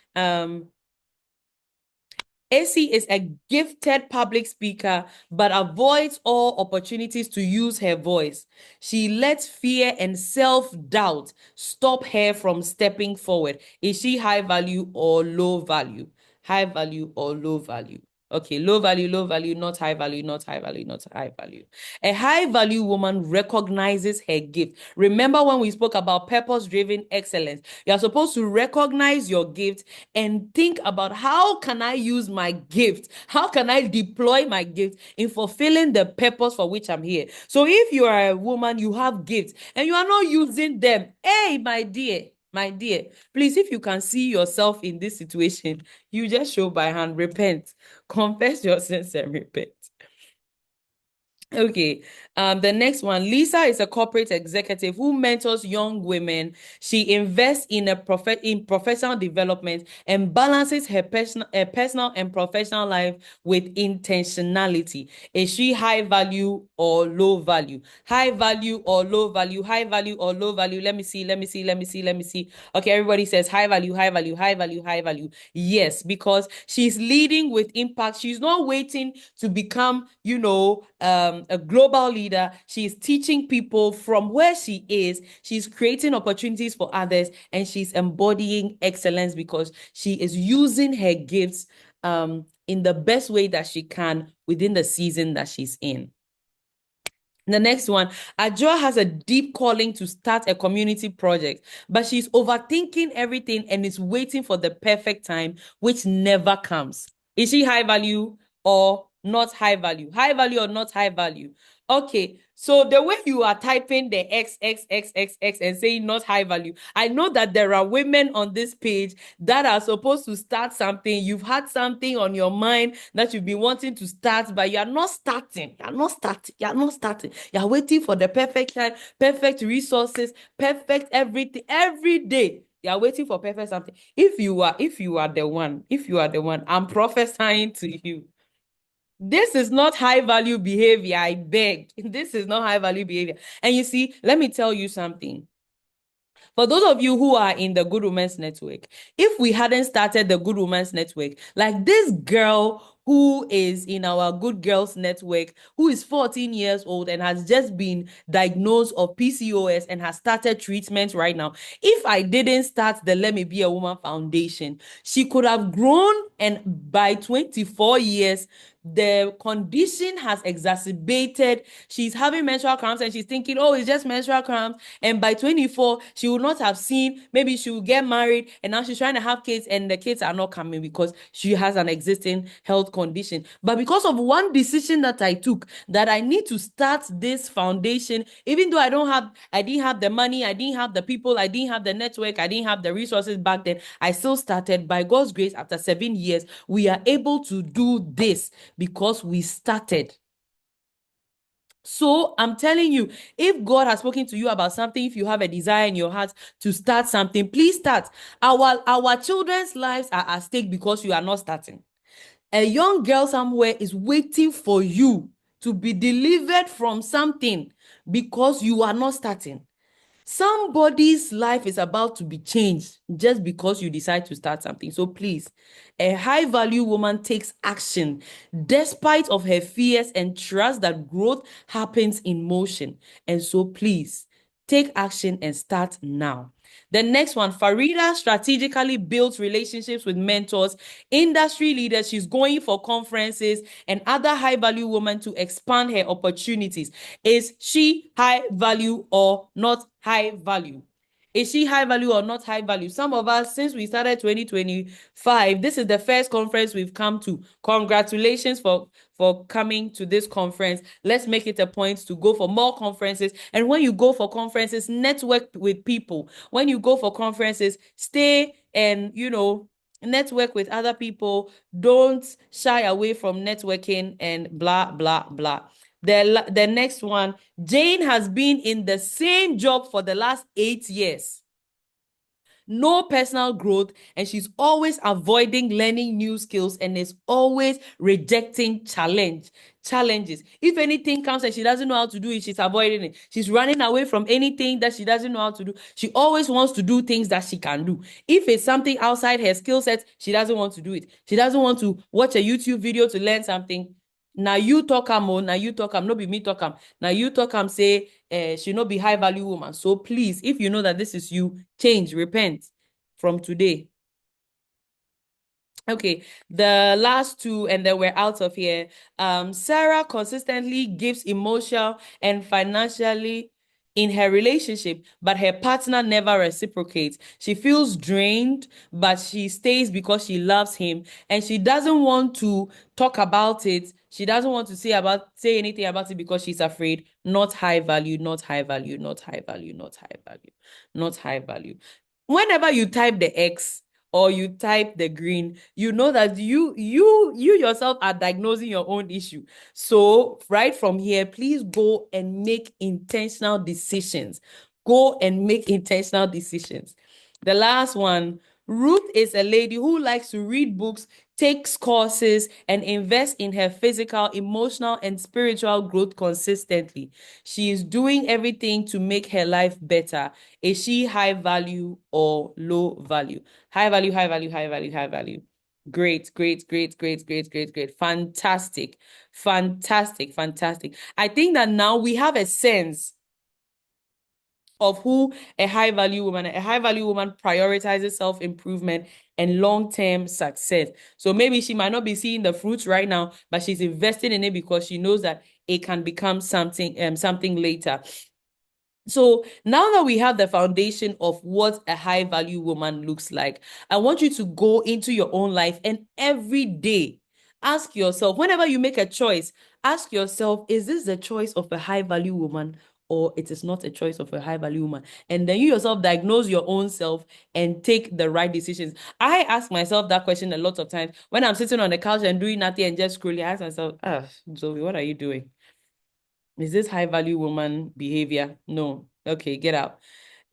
AC is a gifted public speaker, but avoids all opportunities to use her voice. She lets fear and self-doubt stop her from stepping forward. Is she high value or low value? High value or low value? Okay, low value, not high value, not high value, not high value. A high value woman recognizes her gift. Remember when we spoke about purpose-driven excellence? You are supposed to recognize your gift and think about how can I use my gift? How can I deploy my gift in fulfilling the purpose for which I'm here? So if you are a woman, you have gifts and you are not using them. Hey, my dear, please, if you can see yourself in this situation, you just show by hand, repent, confess your sins and repent. Okay. The next one, Lisa is a corporate executive who mentors young women. She invests in in professional development and balances her personal and professional life with intentionality. Is she high value or low value? High value or low value? High value or low value? Let me see. Let me see. Let me see. Let me see. Okay, everybody says high value, high value, high value, high value. Yes, because she's leading with impact. She's not waiting to become, a global leader. She's teaching people from where she is. She's creating opportunities for others, and she's embodying excellence because she is using her gifts in the best way that she can within the season that she's in. The next one, Adjoa has a deep calling to start a community project, but she's overthinking everything and is waiting for the perfect time, which never comes. Is she high value or not high value? High value or not high value? Okay, so the way you are typing the X, X, X, X, X and saying not high value, I know that there are women on this page that are supposed to start something. You've had something on your mind that you've been wanting to start, but you are not starting. You are not starting. You are not starting. You are waiting for the perfect time, perfect resources, perfect everything every day. You are waiting for perfect something. If you are the one, I'm prophesying to you. This is not high value behavior, I beg. This is not high value behavior. And you see, let me tell you something. For those of you who are in the Good Women's Network, if we hadn't started the Good Women's Network, like this girl who is in our Good Girls Network, who is 14 years old and has just been diagnosed of PCOS and has started treatment right now. If I didn't start the Let Me Be a Woman Foundation, she could have grown, and by 24 years, the condition has exacerbated. She's having menstrual cramps and she's thinking, oh, it's just menstrual cramps. And by 24, she will not have seen, maybe she will get married and now she's trying to have kids and the kids are not coming because she has an existing health condition. But because of one decision that I took, that I need to start this foundation, even though I didn't have the money, I didn't have the people, I didn't have the network, I didn't have the resources back then, I still started. By God's grace, after 7 years, we are able to do this because we started. So I'm telling you, if God has spoken to you about something, if you have a desire in your heart to start something, please start. Our children's lives are at stake because you are not starting. A young girl somewhere is waiting for you to be delivered from something because you are not starting. Somebody's life is about to be changed just because you decide to start something. So please, a high value woman takes action despite of her fears and trust that growth happens in motion. And so please take action and start now. The next one, Farida strategically builds relationships with mentors, industry leaders. She's going for conferences and other high value women to expand her opportunities. Is she high value or not high value? Is she high value or not high value? Some of us, since we started 2025, this is the first conference we've come to. Congratulations for coming to this conference. Let's make it a point to go for more conferences. And when you go for conferences, network with people. When you go for conferences, stay and, network with other people. Don't shy away from networking and blah, blah, blah. The next one, Jane has been in the same job for the last 8 years. No personal growth, and she's always avoiding learning new skills and is always rejecting challenges. If anything comes and she doesn't know how to do it, she's avoiding it. She's running away from anything that she doesn't know how to do. She always wants to do things that she can do. If it's something outside her skill set, she doesn't want to do it. She doesn't want to watch a YouTube video to learn something. Now you talk now you talk no be me talk now you talk say she no be high value woman. So please, if you know that this is you, change, repent from today. Okay, the last two, and then we're out of here. Sarah consistently gives emotional and financially in her relationship, but her partner never reciprocates. She feels drained, but she stays because she loves him, and she doesn't want to talk about it. She doesn't want to say anything about it because she's afraid. Not high value, not high value, not high value, not high value, not high value. Whenever you type the X or you type the green, you know that you yourself are diagnosing your own issue. So right from here, please go and make intentional decisions. Go and make intentional decisions. The last one, Ruth is a lady who likes to read books, takes courses, and invest in her physical, emotional, and spiritual growth consistently. She is doing everything to make her life better. Is she high value or low value? High value, high value, high value, high value. Great, great, great, great, great, great, great. Fantastic, fantastic, fantastic. I think that now we have a sense of who a high value woman. A high value woman prioritizes self-improvement and long-term success. So maybe she might not be seeing the fruits right now, but she's investing in it because she knows that it can become something later. So now that we have the foundation of what a high value woman looks like, I want you to go into your own life and every day ask yourself, whenever you make a choice, ask yourself, is this the choice of a high value woman or it is not a choice of a high value woman? And then you yourself diagnose your own self and take the right decisions. I ask myself that question a lot of times when I'm sitting on the couch and doing nothing and just scrolling. I ask myself, Zoe, what are you doing? Is this high value woman behavior? No. Okay, get out.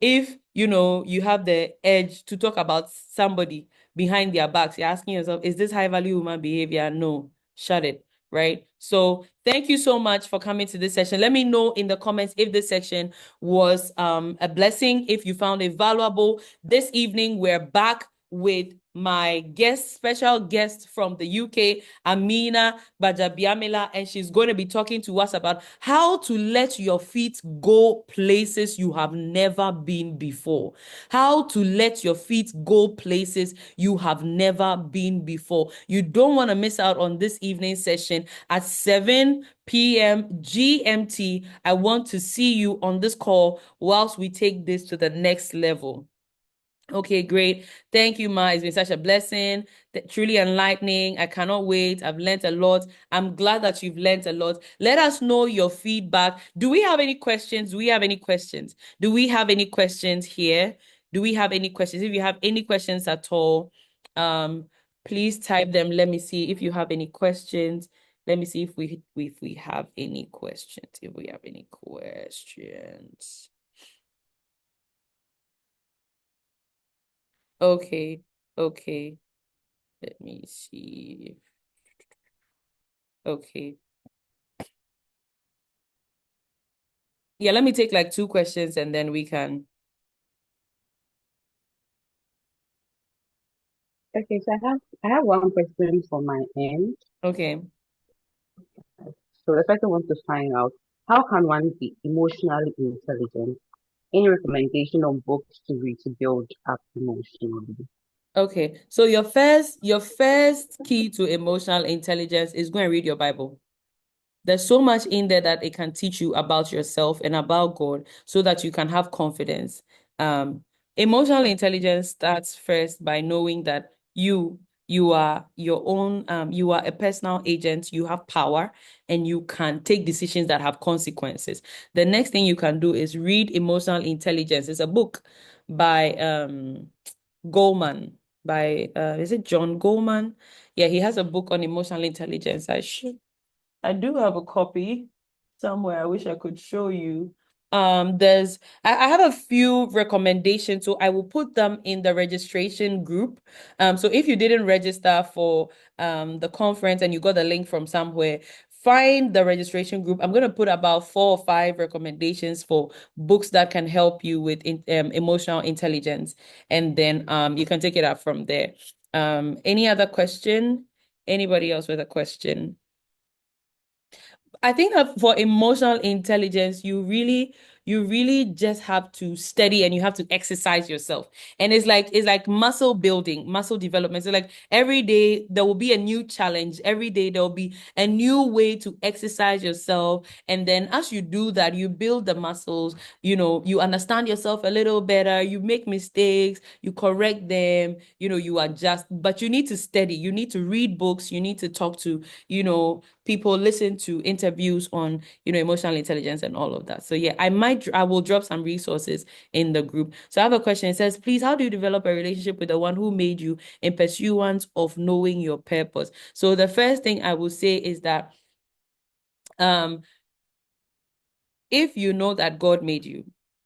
If you have the edge to talk about somebody behind their backs, you're asking yourself, is this high value woman behavior? No. Shut it. right? So thank you so much for coming to this session. Let me know in the comments if this section was a blessing, if you found it valuable. This evening, we're back with my special guest from the UK, Amina Bajabiamila, and she's going to be talking to us about how to let your feet go places you have never been before. How to let your feet go places you have never been before. You don't want to miss out on this evening session at 7 p.m. GMT. I want to see you on this call whilst we take this to the next level. Okay, great. Thank you, Ma. It's been such a blessing, truly enlightening. I cannot wait. I've learned a lot. I'm glad that you've learned a lot. Let us know your feedback. Do we have any questions? Do we have any questions? Do we have any questions here? Do we have any questions? If you have any questions at all, please type them. Let me see if you have any questions. Let me see if we have any questions. If we have any questions. Okay, okay. Let me see. Okay. Yeah, let me take like two questions and then we can. Okay, so I have one question for my end. Okay. So the person wants to find out how can one be emotionally intelligent? Any recommendation on books to read to build up emotionally? Okay. So your first key to emotional intelligence is go and read your Bible. There's so much in there that it can teach you about yourself and about God so that you can have confidence. Um, Emotional intelligence starts first by knowing that you are your own, you are a personal agent, you have power, and you can take decisions that have consequences. The next thing you can do is read Emotional Intelligence. It's a book by Goleman, by is it John Goleman? Yeah, he has a book on emotional intelligence. I do have a copy somewhere. I wish I could show you. I have a few recommendations, so I will put them in the registration group. So if you didn't register for the conference and you got the link from somewhere, find the registration group. I'm gonna put about 4 or 5 recommendations for books that can help you with emotional intelligence, and then you can take it up from there. Any other question? Anybody else with a question? I think that for emotional intelligence, you really just have to study and you have to exercise yourself. And it's like muscle building, muscle development. So like every day there will be a new challenge. Every day there will be a new way to exercise yourself. And then as you do that, you build the muscles, you understand yourself a little better, you make mistakes, you correct them, you adjust. But you need to study, you need to read books, you need to talk to, people, listen to interviews on emotional intelligence and all of that. So yeah, I will drop some resources in the group. So I have a question. It says, please, how do you develop a relationship with the one who made you in pursuance of knowing your purpose? So the first thing I will say is that um if you know that God made you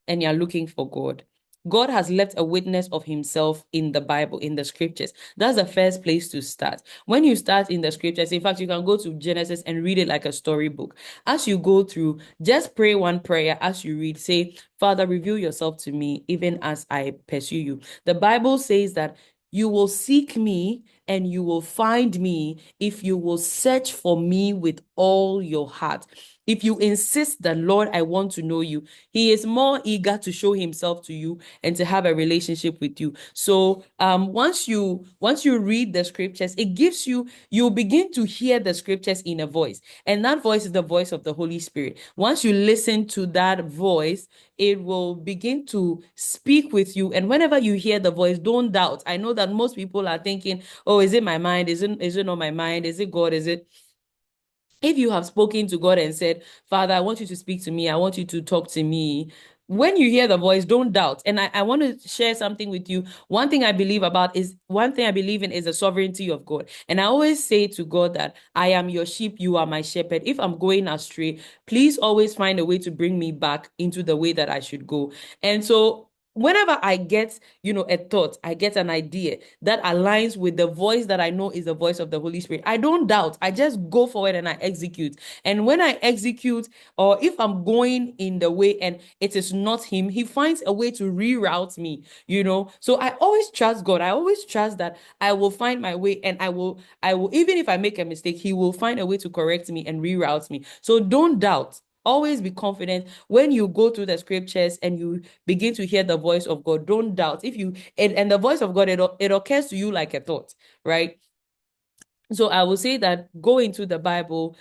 and you're looking for God, God has left a witness of himself in the Bible, in the scriptures. That's the first place to start. When you start in the scriptures, in fact, you can go to Genesis and read it like a storybook. As you go through, just pray one prayer as you read. Say, Father, reveal yourself to me, even as I pursue you. The Bible says that you will seek me and you will find me if you will search for me with all your heart. If you insist that, Lord, I want to know you, he is more eager to show himself to you and to have a relationship with you. So once you read the scriptures, it gives you begin to hear the scriptures in a voice. And that voice is the voice of the Holy Spirit. Once you listen to that voice, it will begin to speak with you. And whenever you hear the voice, don't doubt. I know that most people are thinking, oh, is it my mind? Is it not my mind? Is it God? Is it? If you have spoken to God and said, Father, I want you to speak to me, I want you to talk to me, when you hear the voice, don't doubt. And I want to share something with you. One thing I believe in is the sovereignty of God. And I always say to God that I am your sheep, you are my shepherd. If I'm going astray, please always find a way to bring me back into the way that I should go. And so whenever I get, a thought, I get an idea that aligns with the voice that I know is the voice of the Holy Spirit, I don't doubt. I just go forward and I execute. And when I execute, or if I'm going in the way and it is not him, he finds a way to reroute me. So I always trust God. I always trust that I will find my way, and I will, even if I make a mistake, he will find a way to correct me and reroute me. So don't doubt. Always be confident when you go through the scriptures and you begin to hear the voice of God. Don't doubt. If you and the voice of God, it occurs to you like a thought, right? So I will say that go into the Bible,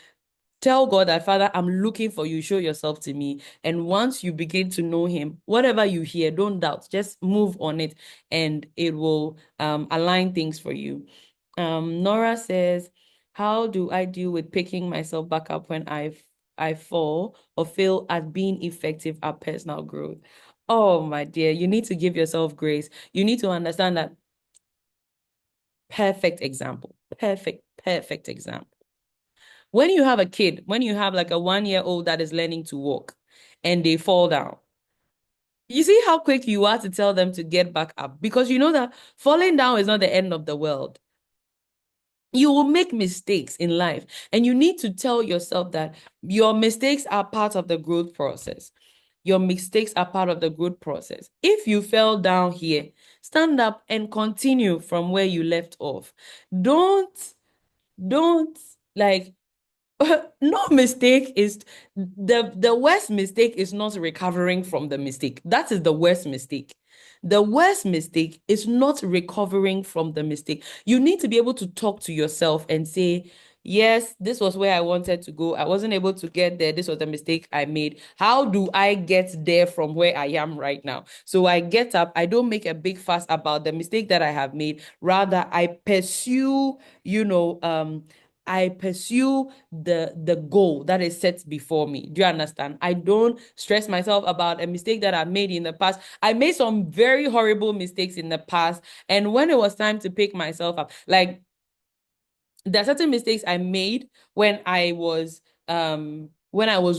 tell God that, Father, I'm looking for you, show yourself to me. And once you begin to know him, whatever you hear, don't doubt, just move on it, and it will align things for you. Nora says, how do I deal with picking myself back up when I fall or fail at being effective at personal growth? Oh, my dear, you need to give yourself grace. You need to understand that. Perfect example. Perfect example. When you have a kid, when you have like a 1-year-old that is learning to walk and they fall down, you see how quick you are to tell them to get back up, because you know that falling down is not the end of the world. You will make mistakes in life, and you need to tell yourself that your mistakes are part of the growth process. Your mistakes are part of the growth process. If you fell down here, stand up and continue from where you left off. Don't like no mistake is the worst mistake is not recovering from the mistake. That is the worst mistake. The worst mistake is not recovering from the mistake. You need to be able to talk to yourself and say, yes, this was where I wanted to go. I wasn't able to get there. This was the mistake I made. How do I get there from where I am right now? So I get up. I don't make a big fuss about the mistake that I have made. Rather, I pursue the goal that is set before me. Do you understand? I don't stress myself about a mistake that I made in the past. I made some very horrible mistakes in the past, and when it was time to pick myself up, like, there are certain mistakes I made when I was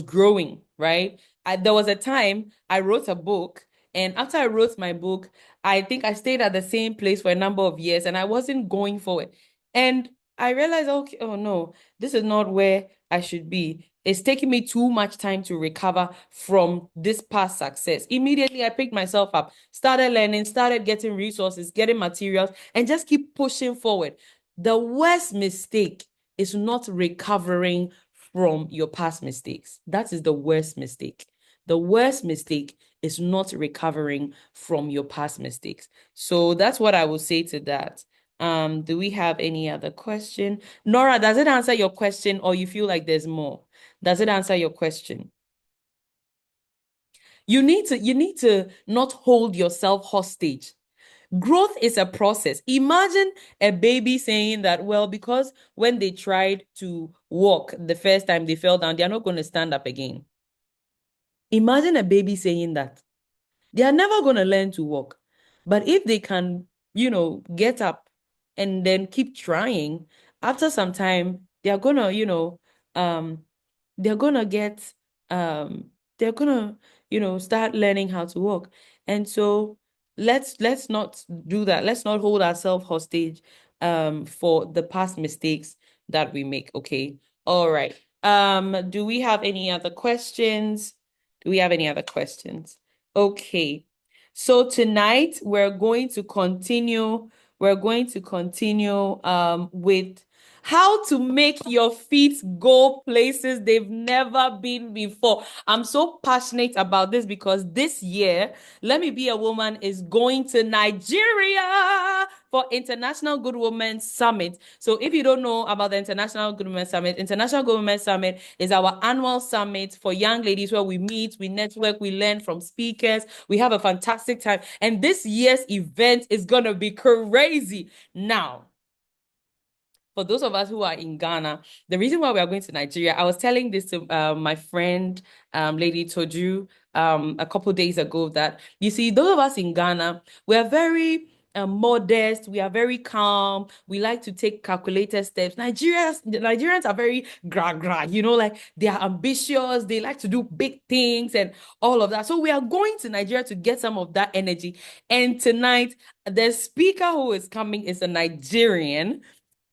growing, right? There was a time I wrote a book, and after I wrote my book, I think I stayed at the same place for a number of years and I wasn't going forward. And I realized, okay, oh no, this is not where I should be. It's taking me too much time to recover from this past success. Immediately, I picked myself up, started learning, started getting resources, getting materials, and just keep pushing forward. The worst mistake is not recovering from your past mistakes. That is the worst mistake. The worst mistake is not recovering from your past mistakes. So that's what I will say to that. Do we have any other question? Nora, does it answer your question, or you feel like there's more? Does it answer your question? You need to not hold yourself hostage. Growth is a process. Imagine a baby saying that, well, because when they tried to walk the first time they fell down, they're not going to stand up again. Imagine a baby saying that. They are never going to learn to walk. But if they can, get up and then keep trying, after some time, um, they're gonna get, um, they're gonna, start learning how to walk. And so let's not do that. Let's not hold ourselves hostage, for the past mistakes that we make. Okay. All right. Do we have any other questions? Do we have any other questions? Okay. So tonight we're going to continue with how to make your feet go places they've never been before. I'm so passionate about this because this year, Let Me Be a Woman is going to Nigeria for International Good Women Summit. So if you don't know about the International Good Women Summit, International Good Women Summit is our annual summit for young ladies where we meet, we network, we learn from speakers. We have a fantastic time. And this year's event is going to be crazy. Now, for those of us who are in Ghana, the reason why we are going to Nigeria, I was telling this to my friend, Lady Toju, a couple days ago, that you see, those of us in Ghana, we are very modest. We are very calm. We like to take calculated steps. Nigerians are very gra gra, like they are ambitious. They like to do big things and all of that. So we are going to Nigeria to get some of that energy. And tonight, the speaker who is coming is a Nigerian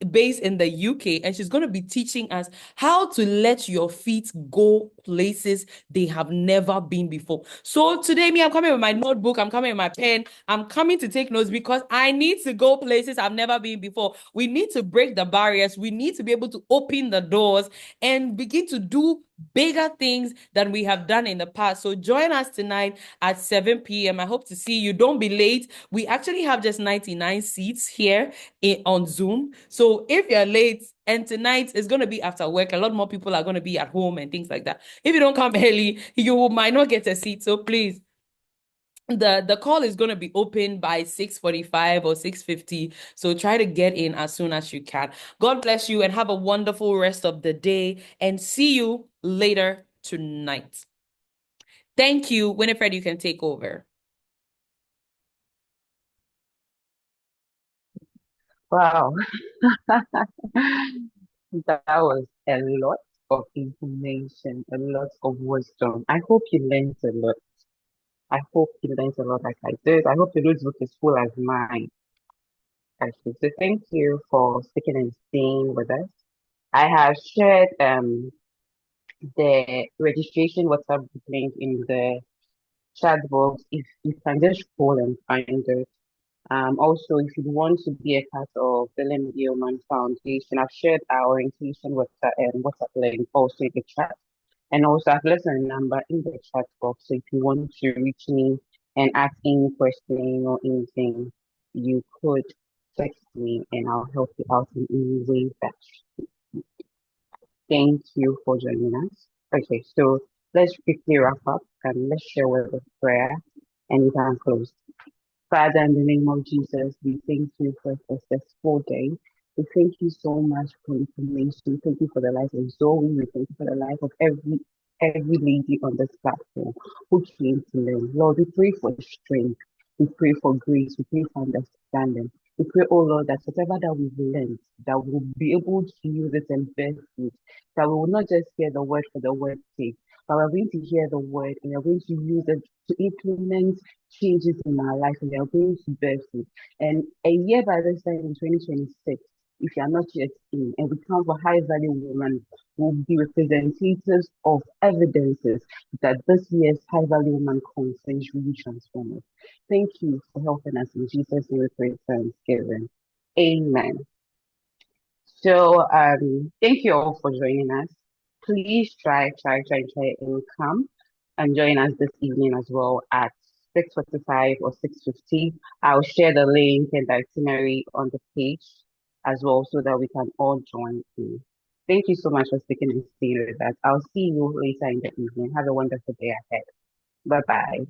based in the UK, and she's going to be teaching us how to let your feet go places they have never been before. So today, I'm coming with my notebook, I'm coming with my pen, I'm coming to take notes because I need to go places I've never been before. We need to break the barriers, we need to be able to open the doors and begin to do bigger things than we have done in the past. So join us tonight at 7 p.m. I hope to see you. Don't be late. We actually have just 99 seats here on Zoom. So if you're late, and tonight is going to be after work, a lot more people are going to be at home and things like that. If you don't come early, you might not get a seat. So please, the call is going to be open by 6:45 or 6:50, so try to get in as soon as you can. God bless you and have a wonderful rest of the day, and see you later tonight. Thank you. Winifred, you can take over. Wow, that was a lot of information, a lot of wisdom. I hope you learned a lot. I hope you learned a lot like I did. I hope your notebook is full as mine. Actually. So thank you for sticking and staying with us. I have shared the registration WhatsApp link in the chat box. If you can just scroll and find it. Also, if you want to be a part of the Lemon Gilman Foundation, I've shared our orientation WhatsApp link also in the chat. And also, I've left a number in the chat box. So if you want to reach me and ask any question or anything, you could text me and I'll help you out in any way that. Thank you for joining us. Okay, so let's quickly wrap up and let's share with a prayer and we can close. Father, in the name of Jesus, we thank you for a successful day. We thank you so much for information. Thank you for the life of Zoe. We thank you for the life of every lady on this platform who came to learn. Lord, we pray for strength. We pray for grace. We pray for understanding. We pray, oh Lord, that whatever that we've learned, that we'll be able to use it and bear fruit. That we will not just hear the word for the word's sake, but we're going to hear the word and we're going to use it to implement changes in our life and we are going to bear fruit. And a year by this time in 2026, if you are not yet in, and we come for high value women, will be representatives of evidences that this year's high value woman conference really transformed. Thank you for helping us in Jesus' name. We pray thanksgiving. Amen. So thank you all for joining us. Please try and come and join us this evening as well at 6:45 or 6:50. I'll share the link and the itinerary on the page as well so that we can all join in. Thank you so much for sticking and staying with us. I'll see you later in the evening. Have a wonderful day ahead. Bye bye.